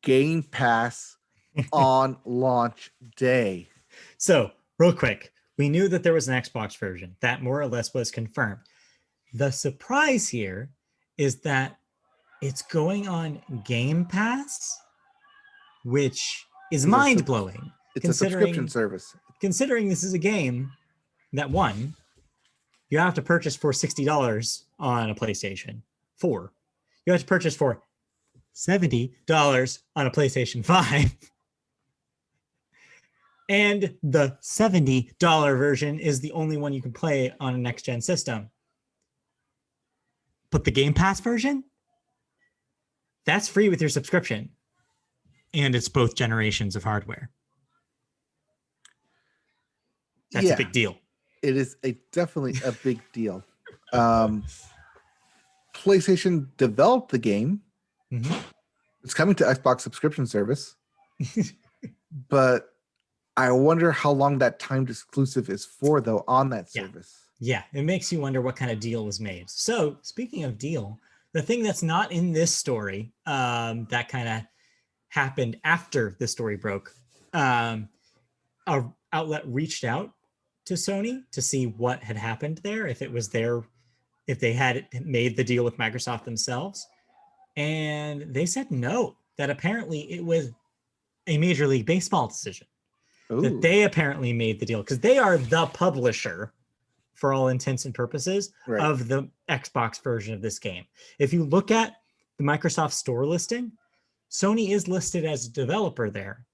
Game Pass on launch day. So, real quick, we knew that there was an Xbox version. That more or less was confirmed. The surprise here is that it's going on Game Pass, which is mind-blowing. It's a subscription service. Considering this is a game that, one, you have to purchase for $60 on a PlayStation 4. You have to purchase for $70 on a PlayStation 5. And the $70 version is the only one you can play on a next-gen system. But the Game Pass version, that's free with your subscription. And it's both generations of hardware. That's a big deal. It is definitely a big deal. PlayStation developed the game. It's coming to Xbox subscription service. But I wonder how long that timed exclusive is for, though, on that service. Yeah, it makes you wonder what kind of deal was made. So, speaking of deal, the thing that's not in this story that kind of happened after the story broke, our outlet reached out to Sony to see what had happened there, if it was if they had made the deal with Microsoft themselves. And they said no, that apparently it was a Major League Baseball decision. Ooh. That they apparently made the deal because they are the publisher for all intents and purposes of the Xbox version of this game. If you look at the Microsoft Store listing, Sony is listed as a developer there,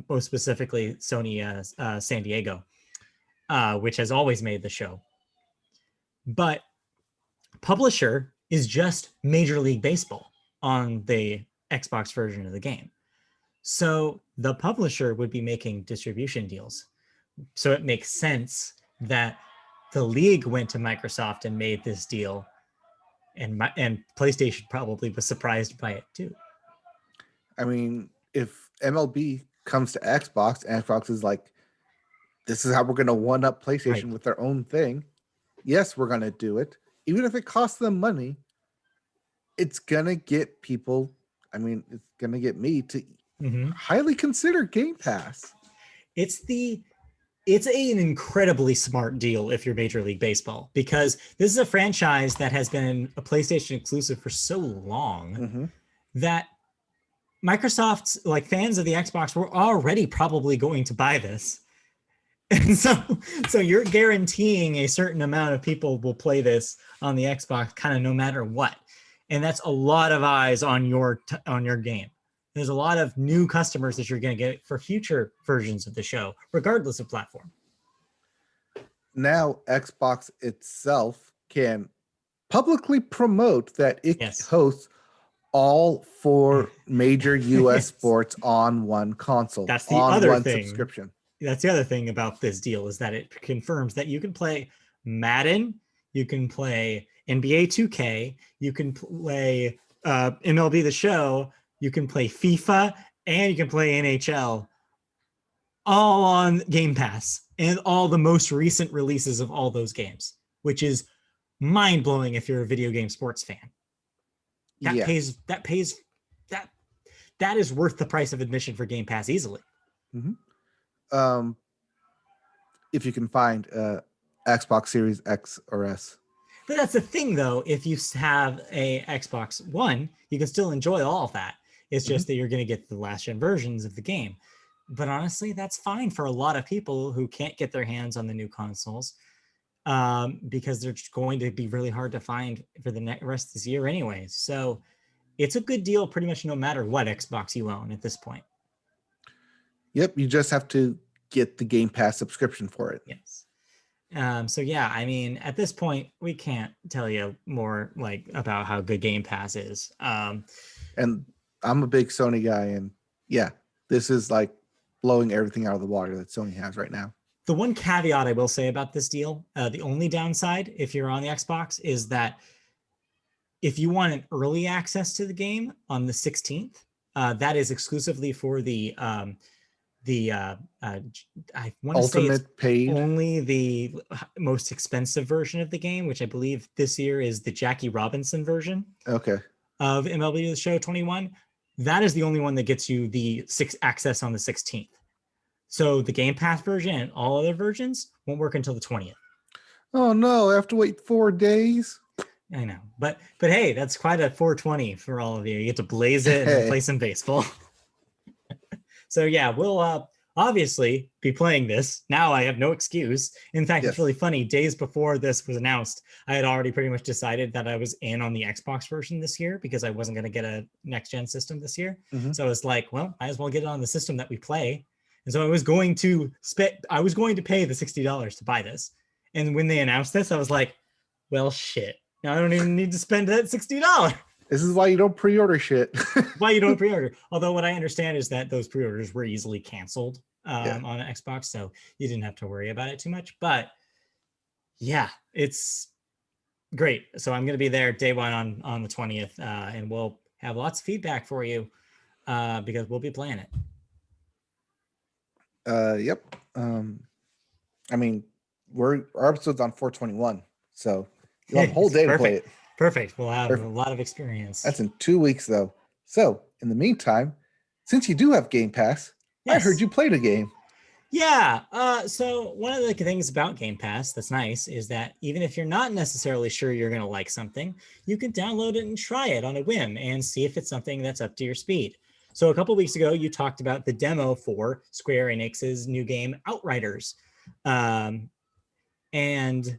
most specifically Sony San Diego, which has always made the show. But publisher is just Major League Baseball on the Xbox version of the game. So the publisher would be making distribution deals. So it makes sense that the league went to Microsoft and made this deal and PlayStation probably was surprised by it too. I mean, if MLB comes to Xbox, and Xbox is like, this is how we're going to one up PlayStation with their own thing. Yes, we're going to do it. Even if it costs them money, it's going to get people, I mean, it's going to get me to highly consider Game Pass. It's an incredibly smart deal if you're Major League Baseball, because this is a franchise that has been a PlayStation exclusive for so long that Microsoft's like fans of the Xbox were already probably going to buy this. And so you're guaranteeing a certain amount of people will play this on the Xbox kind of no matter what. And that's a lot of eyes on your game. There's a lot of new customers that you're going to get for future versions of the show, regardless of platform. Now, Xbox itself can publicly promote that it hosts all 4 major US sports on one console. That's the other thing. Subscription. That's the other thing about this deal is that it confirms that you can play Madden, you can play NBA 2K, you can play MLB The Show, you can play FIFA, and you can play NHL, all on Game Pass, and all the most recent releases of all those games, which is mind-blowing if you're a video game sports fan. That is worth the price of admission for Game Pass easily. If you can find Xbox Series X or S. But that's the thing, though. If you have a Xbox One, you can still enjoy all of that. It's just that you're going to get the last-gen versions of the game. But honestly, that's fine for a lot of people who can't get their hands on the new consoles because they're just going to be really hard to find for the rest of this year anyway. So it's a good deal pretty much no matter what Xbox you own at this point. Yep, you just have to get the Game Pass subscription for it. Yes. So yeah, I mean, at this point, we can't tell you more like about how good Game Pass is. And I'm a big Sony guy, and yeah, this is like blowing everything out of the water that Sony has right now. The one caveat I will say about this deal, the only downside if you're on the Xbox is that if you want an early access to the game on the 16th, that is exclusively for the I want to say it's paid, only the most expensive version of the game, which I believe this year is the Jackie Robinson version. Okay. Of MLB The Show 21. That is the only one that gets you the access on the 16th. So the Game Pass version and all other versions won't work until the 20th. Oh no, I have to wait 4 days. I know, but hey, that's quite a 420 for all of you. You get to blaze it and then play some baseball. So yeah, we'll obviously be playing this. Now I have no excuse. In fact, It's really funny. Days before this was announced, I had already pretty much decided that I was in on the Xbox version this year because I wasn't going to get a next-gen system this year. So I was like, well, I as well get it on the system that we play. And so I was going to pay the $60 to buy this. And when they announced this, I was like, well, shit. Now I don't even need to spend that $60. This is why you don't pre-order shit. Why you don't pre-order. Although what I understand is that those pre-orders were easily canceled on an Xbox, so you didn't have to worry about it too much. But yeah, it's great. So I'm going to be there day one on the 20th, and we'll have lots of feedback for you because we'll be playing it. Yep. I mean, our episode's on 421, so you'll have a whole day to play it. Perfect. We'll have a lot of experience. That's in 2 weeks, though. So, in the meantime, since you do have Game Pass, I heard you played a game. Yeah. So one of the things about Game Pass that's nice is that even if you're not necessarily sure you're going to like something, you can download it and try it on a whim and see if it's something that's up to your speed. So a couple of weeks ago, you talked about the demo for Square Enix's new game, Outriders. And you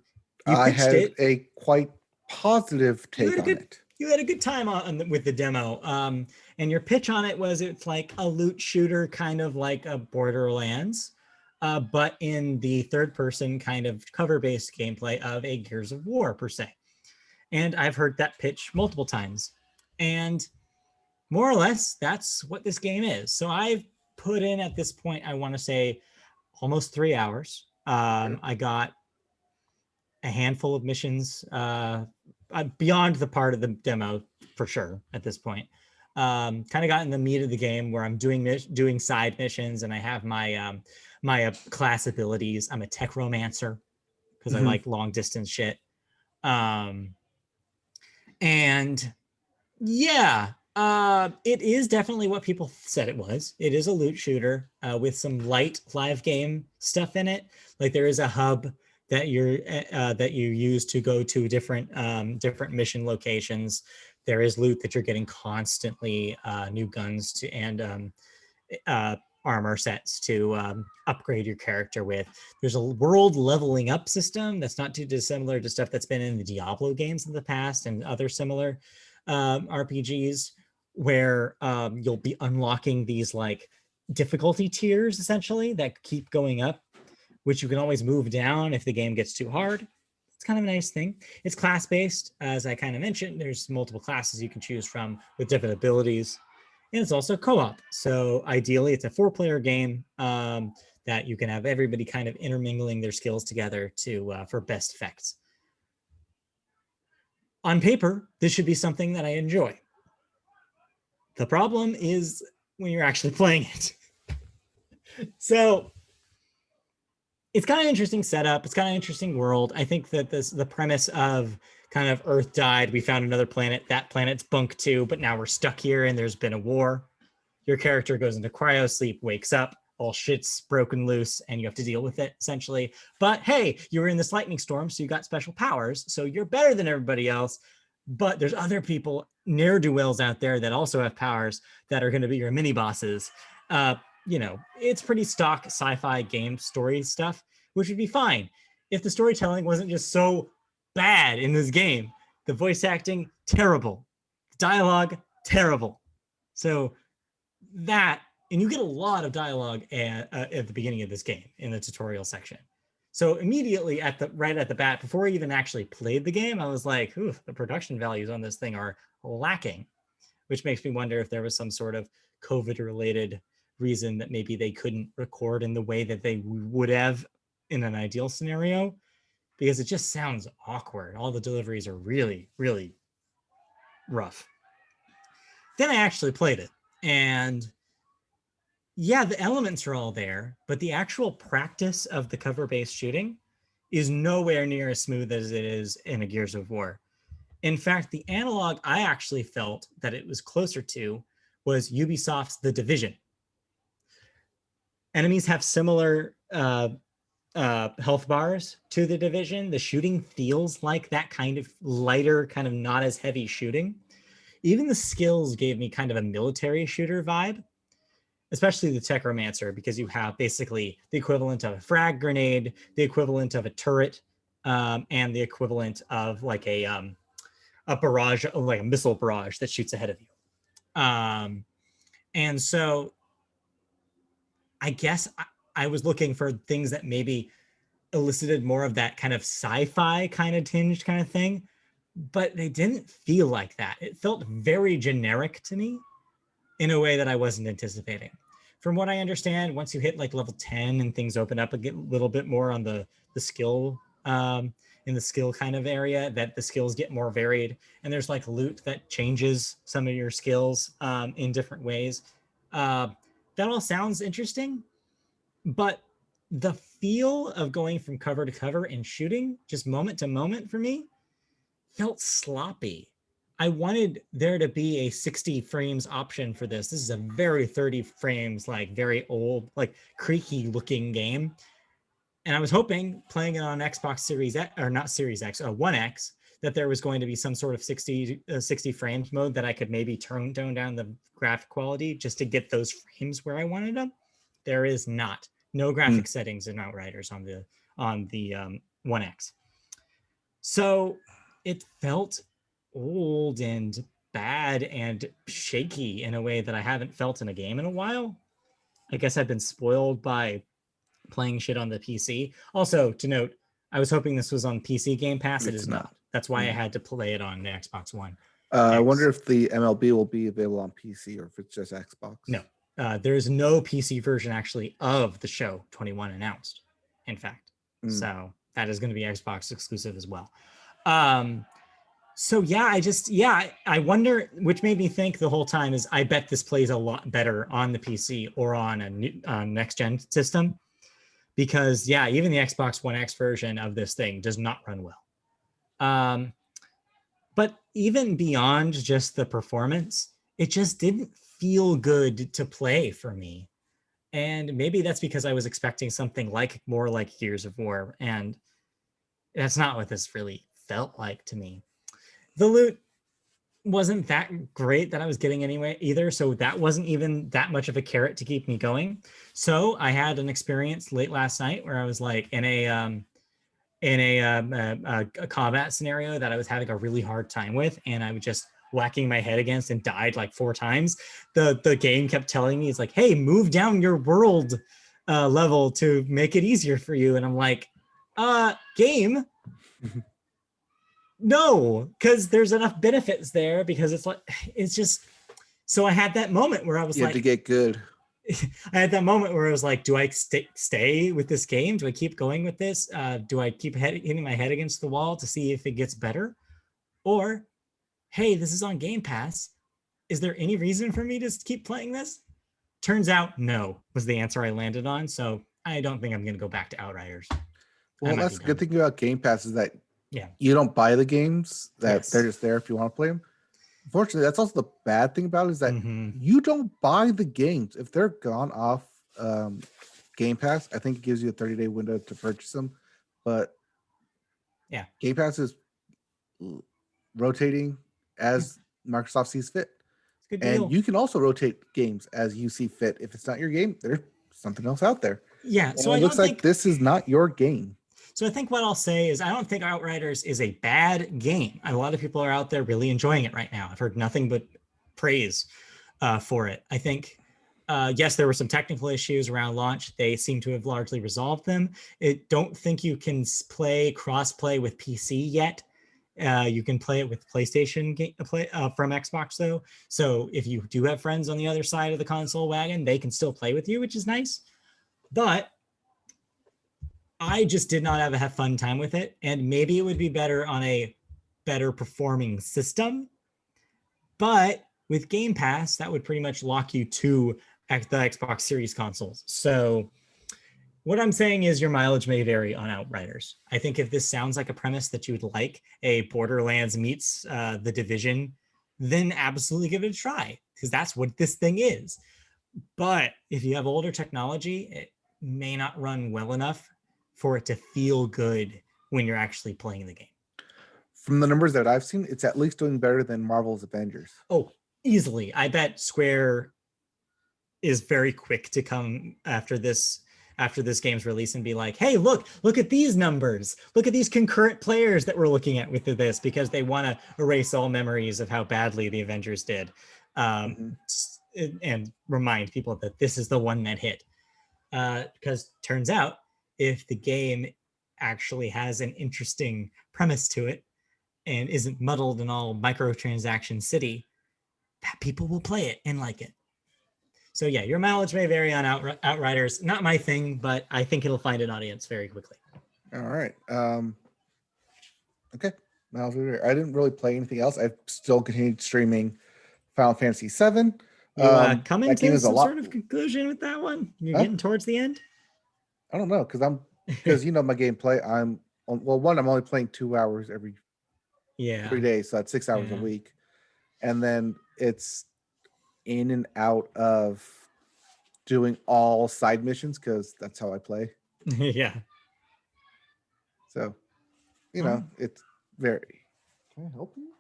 I had a quite positive take on it. You had a good time with the demo. And your pitch on it was it's like a loot shooter, kind of like a Borderlands, but in the third person kind of cover-based gameplay of a Gears of War per se. And I've heard that pitch multiple times. And more or less, that's what this game is. So I've put in at this point, I want to say almost 3 hours. I got a handful of missions beyond the part of the demo for sure at this point. Kind of got in the meat of the game where I'm doing side missions, and I have my class abilities. I'm a tech romancer because I like long distance shit. And yeah, it is definitely what people said it was. It is a loot shooter with some light live game stuff in it. Like there is a hub that you use to go to different mission locations. There is loot that you're getting constantly, new guns to and armor sets to upgrade your character with. There's a world leveling up system that's not too dissimilar to stuff that's been in the Diablo games in the past and other similar RPGs, where you'll be unlocking these like difficulty tiers essentially that keep going up, which you can always move down if the game gets too hard. It's kind of a nice thing. It's class-based, as I kind of mentioned. There's multiple classes you can choose from with different abilities. And it's also co-op. So ideally, it's a 4-player game that you can have everybody kind of intermingling their skills together for best effects. On paper, this should be something that I enjoy. The problem is when you're actually playing it. So it's kind of interesting setup. It's kind of interesting world. I think that the premise of kind of Earth died, we found another planet, that planet's bunk too, but now we're stuck here and there's been a war. Your character goes into cryo sleep, wakes up, all shit's broken loose, and you have to deal with it essentially. But hey, you were in this lightning storm, so you got special powers, so you're better than everybody else. But there's other people, ne'er-do-wells out there that also have powers that are going to be your mini bosses. It's pretty stock sci-fi game story stuff, which would be fine if the storytelling wasn't just so bad in this game. The voice acting, terrible. Dialogue, terrible. So that, and you get a lot of dialogue at the beginning of this game in the tutorial section. So immediately right at the bat, before I even actually played the game, I was like, ooh, the production values on this thing are lacking, which makes me wonder if there was some sort of COVID-related reason that maybe they couldn't record in the way that they would have in an ideal scenario, because it just sounds awkward. All the deliveries are really, really rough. Then I actually played it, and yeah, the elements are all there, but the actual practice of the cover-based shooting is nowhere near as smooth as it is in a Gears of War. In fact, the analog I actually felt that it was closer to was Ubisoft's The Division. Enemies have similar health bars to The Division. The shooting feels like that kind of lighter, kind of not as heavy shooting. Even the skills gave me kind of a military shooter vibe, especially the Techromancer, because you have basically the equivalent of a frag grenade, the equivalent of a turret, and the equivalent of like a barrage, like a missile barrage that shoots ahead of you. And so I guess I was looking for things that maybe elicited more of that kind of sci-fi kind of tinged kind of thing, but they didn't feel like that. It felt very generic to me in a way that I wasn't anticipating. From what I understand, once you hit like level 10 and things open up a little bit more on the skill, in the skill kind of area, that the skills get more varied, and there's like loot that changes some of your skills in different ways. That all sounds interesting, but the feel of going from cover to cover and shooting just moment to moment for me felt sloppy. I wanted there to be a 60 frames option for this. This is a very 30 frames, like very old, like creaky looking game. And I was hoping playing it on Xbox Series X, or not Series X, One X, that there was going to be some sort of 60 frames mode that I could maybe tone down the graphic quality just to get those frames where I wanted them. There is not. No graphic settings in Outriders on the One X. So it felt old and bad and shaky in a way that I haven't felt in a game in a while. I guess I've been spoiled by playing shit on the PC. Also, to note, I was hoping this was on PC Game Pass. It is not. That's why I had to play it on the Xbox One. I wonder if the MLB will be available on PC or if it's just Xbox. No, there is no PC version actually of the show 21 announced, in fact. So that is going to be Xbox exclusive as well. So yeah, I wonder, which made me think the whole time is I bet this plays a lot better on the PC or on a new, next gen system, because yeah, even the Xbox One X version of this thing does not run well. Um, but even beyond just the performance, it just didn't feel good to play for me. And maybe that's because I was expecting something like more like Gears of War, and that's not what this really felt like to me. The loot wasn't that great that I was getting anyway either, so that wasn't even that much of a carrot to keep me going. So I had an experience late last night where I was like in a combat scenario that I was having a really hard time with, and I was just whacking my head against and died like 4 times. The game kept telling me, it's like, hey, move down your world level to make it easier for you, and I'm like, game, no, because there's enough benefits there, because it's like, it's just, so I had that moment where I was You have like, to get good. I had that moment where I was like, do I stay with this game? Do I keep going with this? Do I keep hitting my head against the wall to see if it gets better? Or, hey, this is on Game Pass. Is there any reason for me to keep playing this? Turns out, no, was the answer I landed on. So I don't think I'm going to go back to Outriders. Well, that's the good thing about Game Pass is that yeah, you don't buy the games, that yes, they're just there if you want to play them. Unfortunately, that's also the bad thing about it, is that Mhm. you don't buy the games. If they're gone off Game Pass, I think it gives you a 30-day window to purchase them. But yeah, Game Pass is rotating as Microsoft sees fit. it's a good And deal. you can also rotate games as you see fit. If it's not your game, there's something else out there. Yeah, And so it I looks don't like think this is not your game. So I think what I'll say is I don't think Outriders is a bad game. A lot of people are out there really enjoying it right now. I've heard nothing but praise for it. I think, yes, there were some technical issues around launch. They seem to have largely resolved them. I don't think you can play cross-play with PC yet. You can play it with PlayStation from Xbox, though. So if you do have friends on the other side of the console wagon, they can still play with you, which is nice. But I just did not have a fun time with it, and maybe it would be better on a better performing system. But with Game Pass, that would pretty much lock you to the Xbox Series consoles. So what I'm saying is your mileage may vary on Outriders. I think if this sounds like a premise that you would like, a Borderlands meets The Division, then absolutely give it a try, because that's what this thing is. But if you have older technology, it may not run well enough for it to feel good when you're actually playing the game. From the numbers that I've seen, it's at least doing better than Marvel's Avengers. Oh, easily. I bet Square is very quick to come after this game's release and be like, hey, look at these numbers. Look at these concurrent players that we're looking at with this, because they want to erase all memories of how badly the Avengers did. And remind people that this is the one that hit. Because turns out, if the game actually has an interesting premise to it and isn't muddled in all microtransaction city, that people will play it and like it. So yeah, your mileage may vary on Outriders. Not my thing, but I think it'll find an audience very quickly. All right. Okay. I didn't really play anything else. I've still continued streaming Final Fantasy VII. You coming that game to is a some lot. sort of conclusion with that one? You're getting towards the end? I don't know, because my gameplay. I'm only playing 2 hours every 3 days, so that's 6 hours a week, and then it's in and out of doing all side missions because that's how I play. Yeah. So, it's very. Can I help you?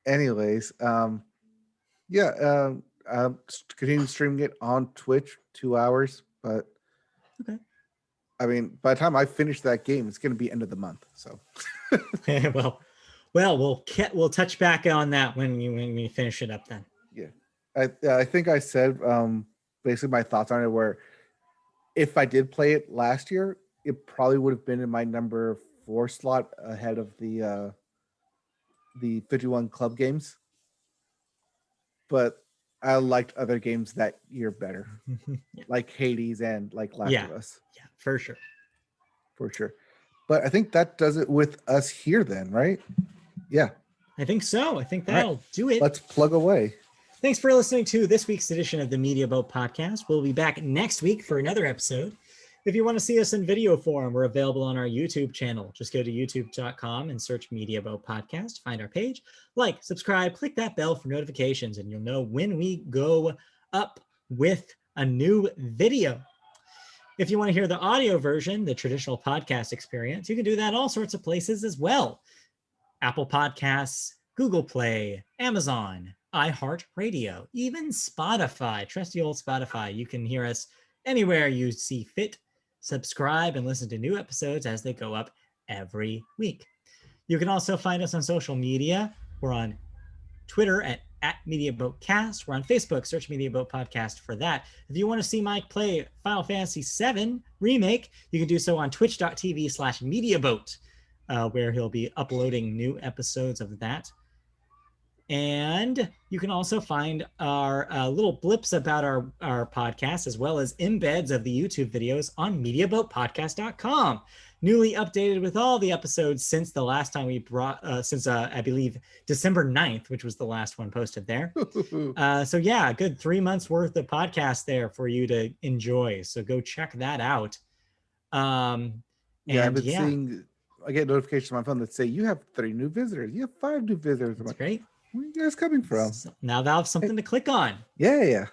Anyways, I'm continuing streaming it on Twitch 2 hours, but okay. I mean, by the time I finish that game, it's going to be end of the month. So, well, we'll touch back on that when we finish it up. Then, yeah, I think I said basically my thoughts on it. Where if I did play it last year, it probably would have been in my number 4 slot ahead of the 51 club games. But I liked other games that year better, like Hades and like Last of Us. Yeah, for sure. for sure. But I think that does it with us here then, right? Yeah. I think so. I think All right. that'll do it. Let's plug away. Thanks for listening to this week's edition of the Media Boat Podcast. We'll be back next week for another episode. If you want to see us in video form, we're available on our YouTube channel. Just go to youtube.com and search Media Boat Podcast. Find our page, like, subscribe, click that bell for notifications, and you'll know when we go up with a new video. If you want to hear the audio version, the traditional podcast experience, you can do that all sorts of places as well. Apple Podcasts, Google Play, Amazon, iHeartRadio, even Spotify, trusty old Spotify. You can hear us anywhere you see fit. Subscribe and listen to new episodes as they go up every week. You can also find us on social media. We're on Twitter at MediaBoatCast. We're on Facebook. Search Media Boat Podcast for that. If you want to see Mike play Final Fantasy VII Remake, you can do so on twitch.tv/MediaBoat, where he'll be uploading new episodes of that. And you can also find our little blips about our podcast, as well as embeds of the YouTube videos on MediaBoatPodcast.com. Newly updated with all the episodes since the last time we brought, I believe, December 9th, which was the last one posted there. So yeah, a good 3 months worth of podcast there for you to enjoy. So go check that out. I've been seeing, I get notifications on my phone that say you have 3 new visitors. You have 5 new visitors. That's great. Where are you guys coming from? So now they'll have something to click on. Yeah.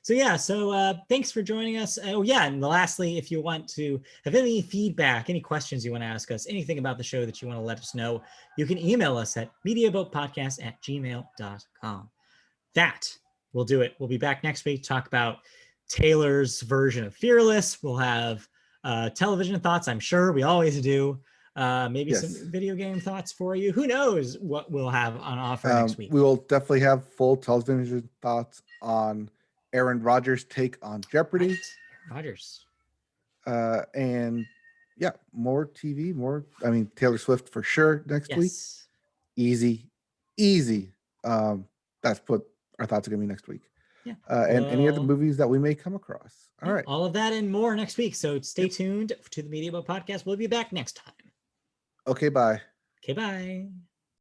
So thanks for joining us. Oh yeah, and lastly, if you want to have any feedback, any questions you want to ask us, anything about the show that you want to let us know, you can email us at mediaboatpodcast@gmail.com. That will do it. We'll be back next week to talk about Taylor's version of Fearless. We'll have television thoughts, I'm sure. We always do. Maybe some video game thoughts for you. Who knows what we'll have on offer next week. We will definitely have full television thoughts on Aaron Rodgers' take on Jeopardy. Right. Rodgers. And yeah, more TV, Taylor Swift for sure next week. Easy. That's what our thoughts are going to be next week. Yeah. And any other movies that we may come across. All right. All of that and more next week. So stay tuned to the Media Boat Podcast. We'll be back next time. Okay, bye. Okay, bye.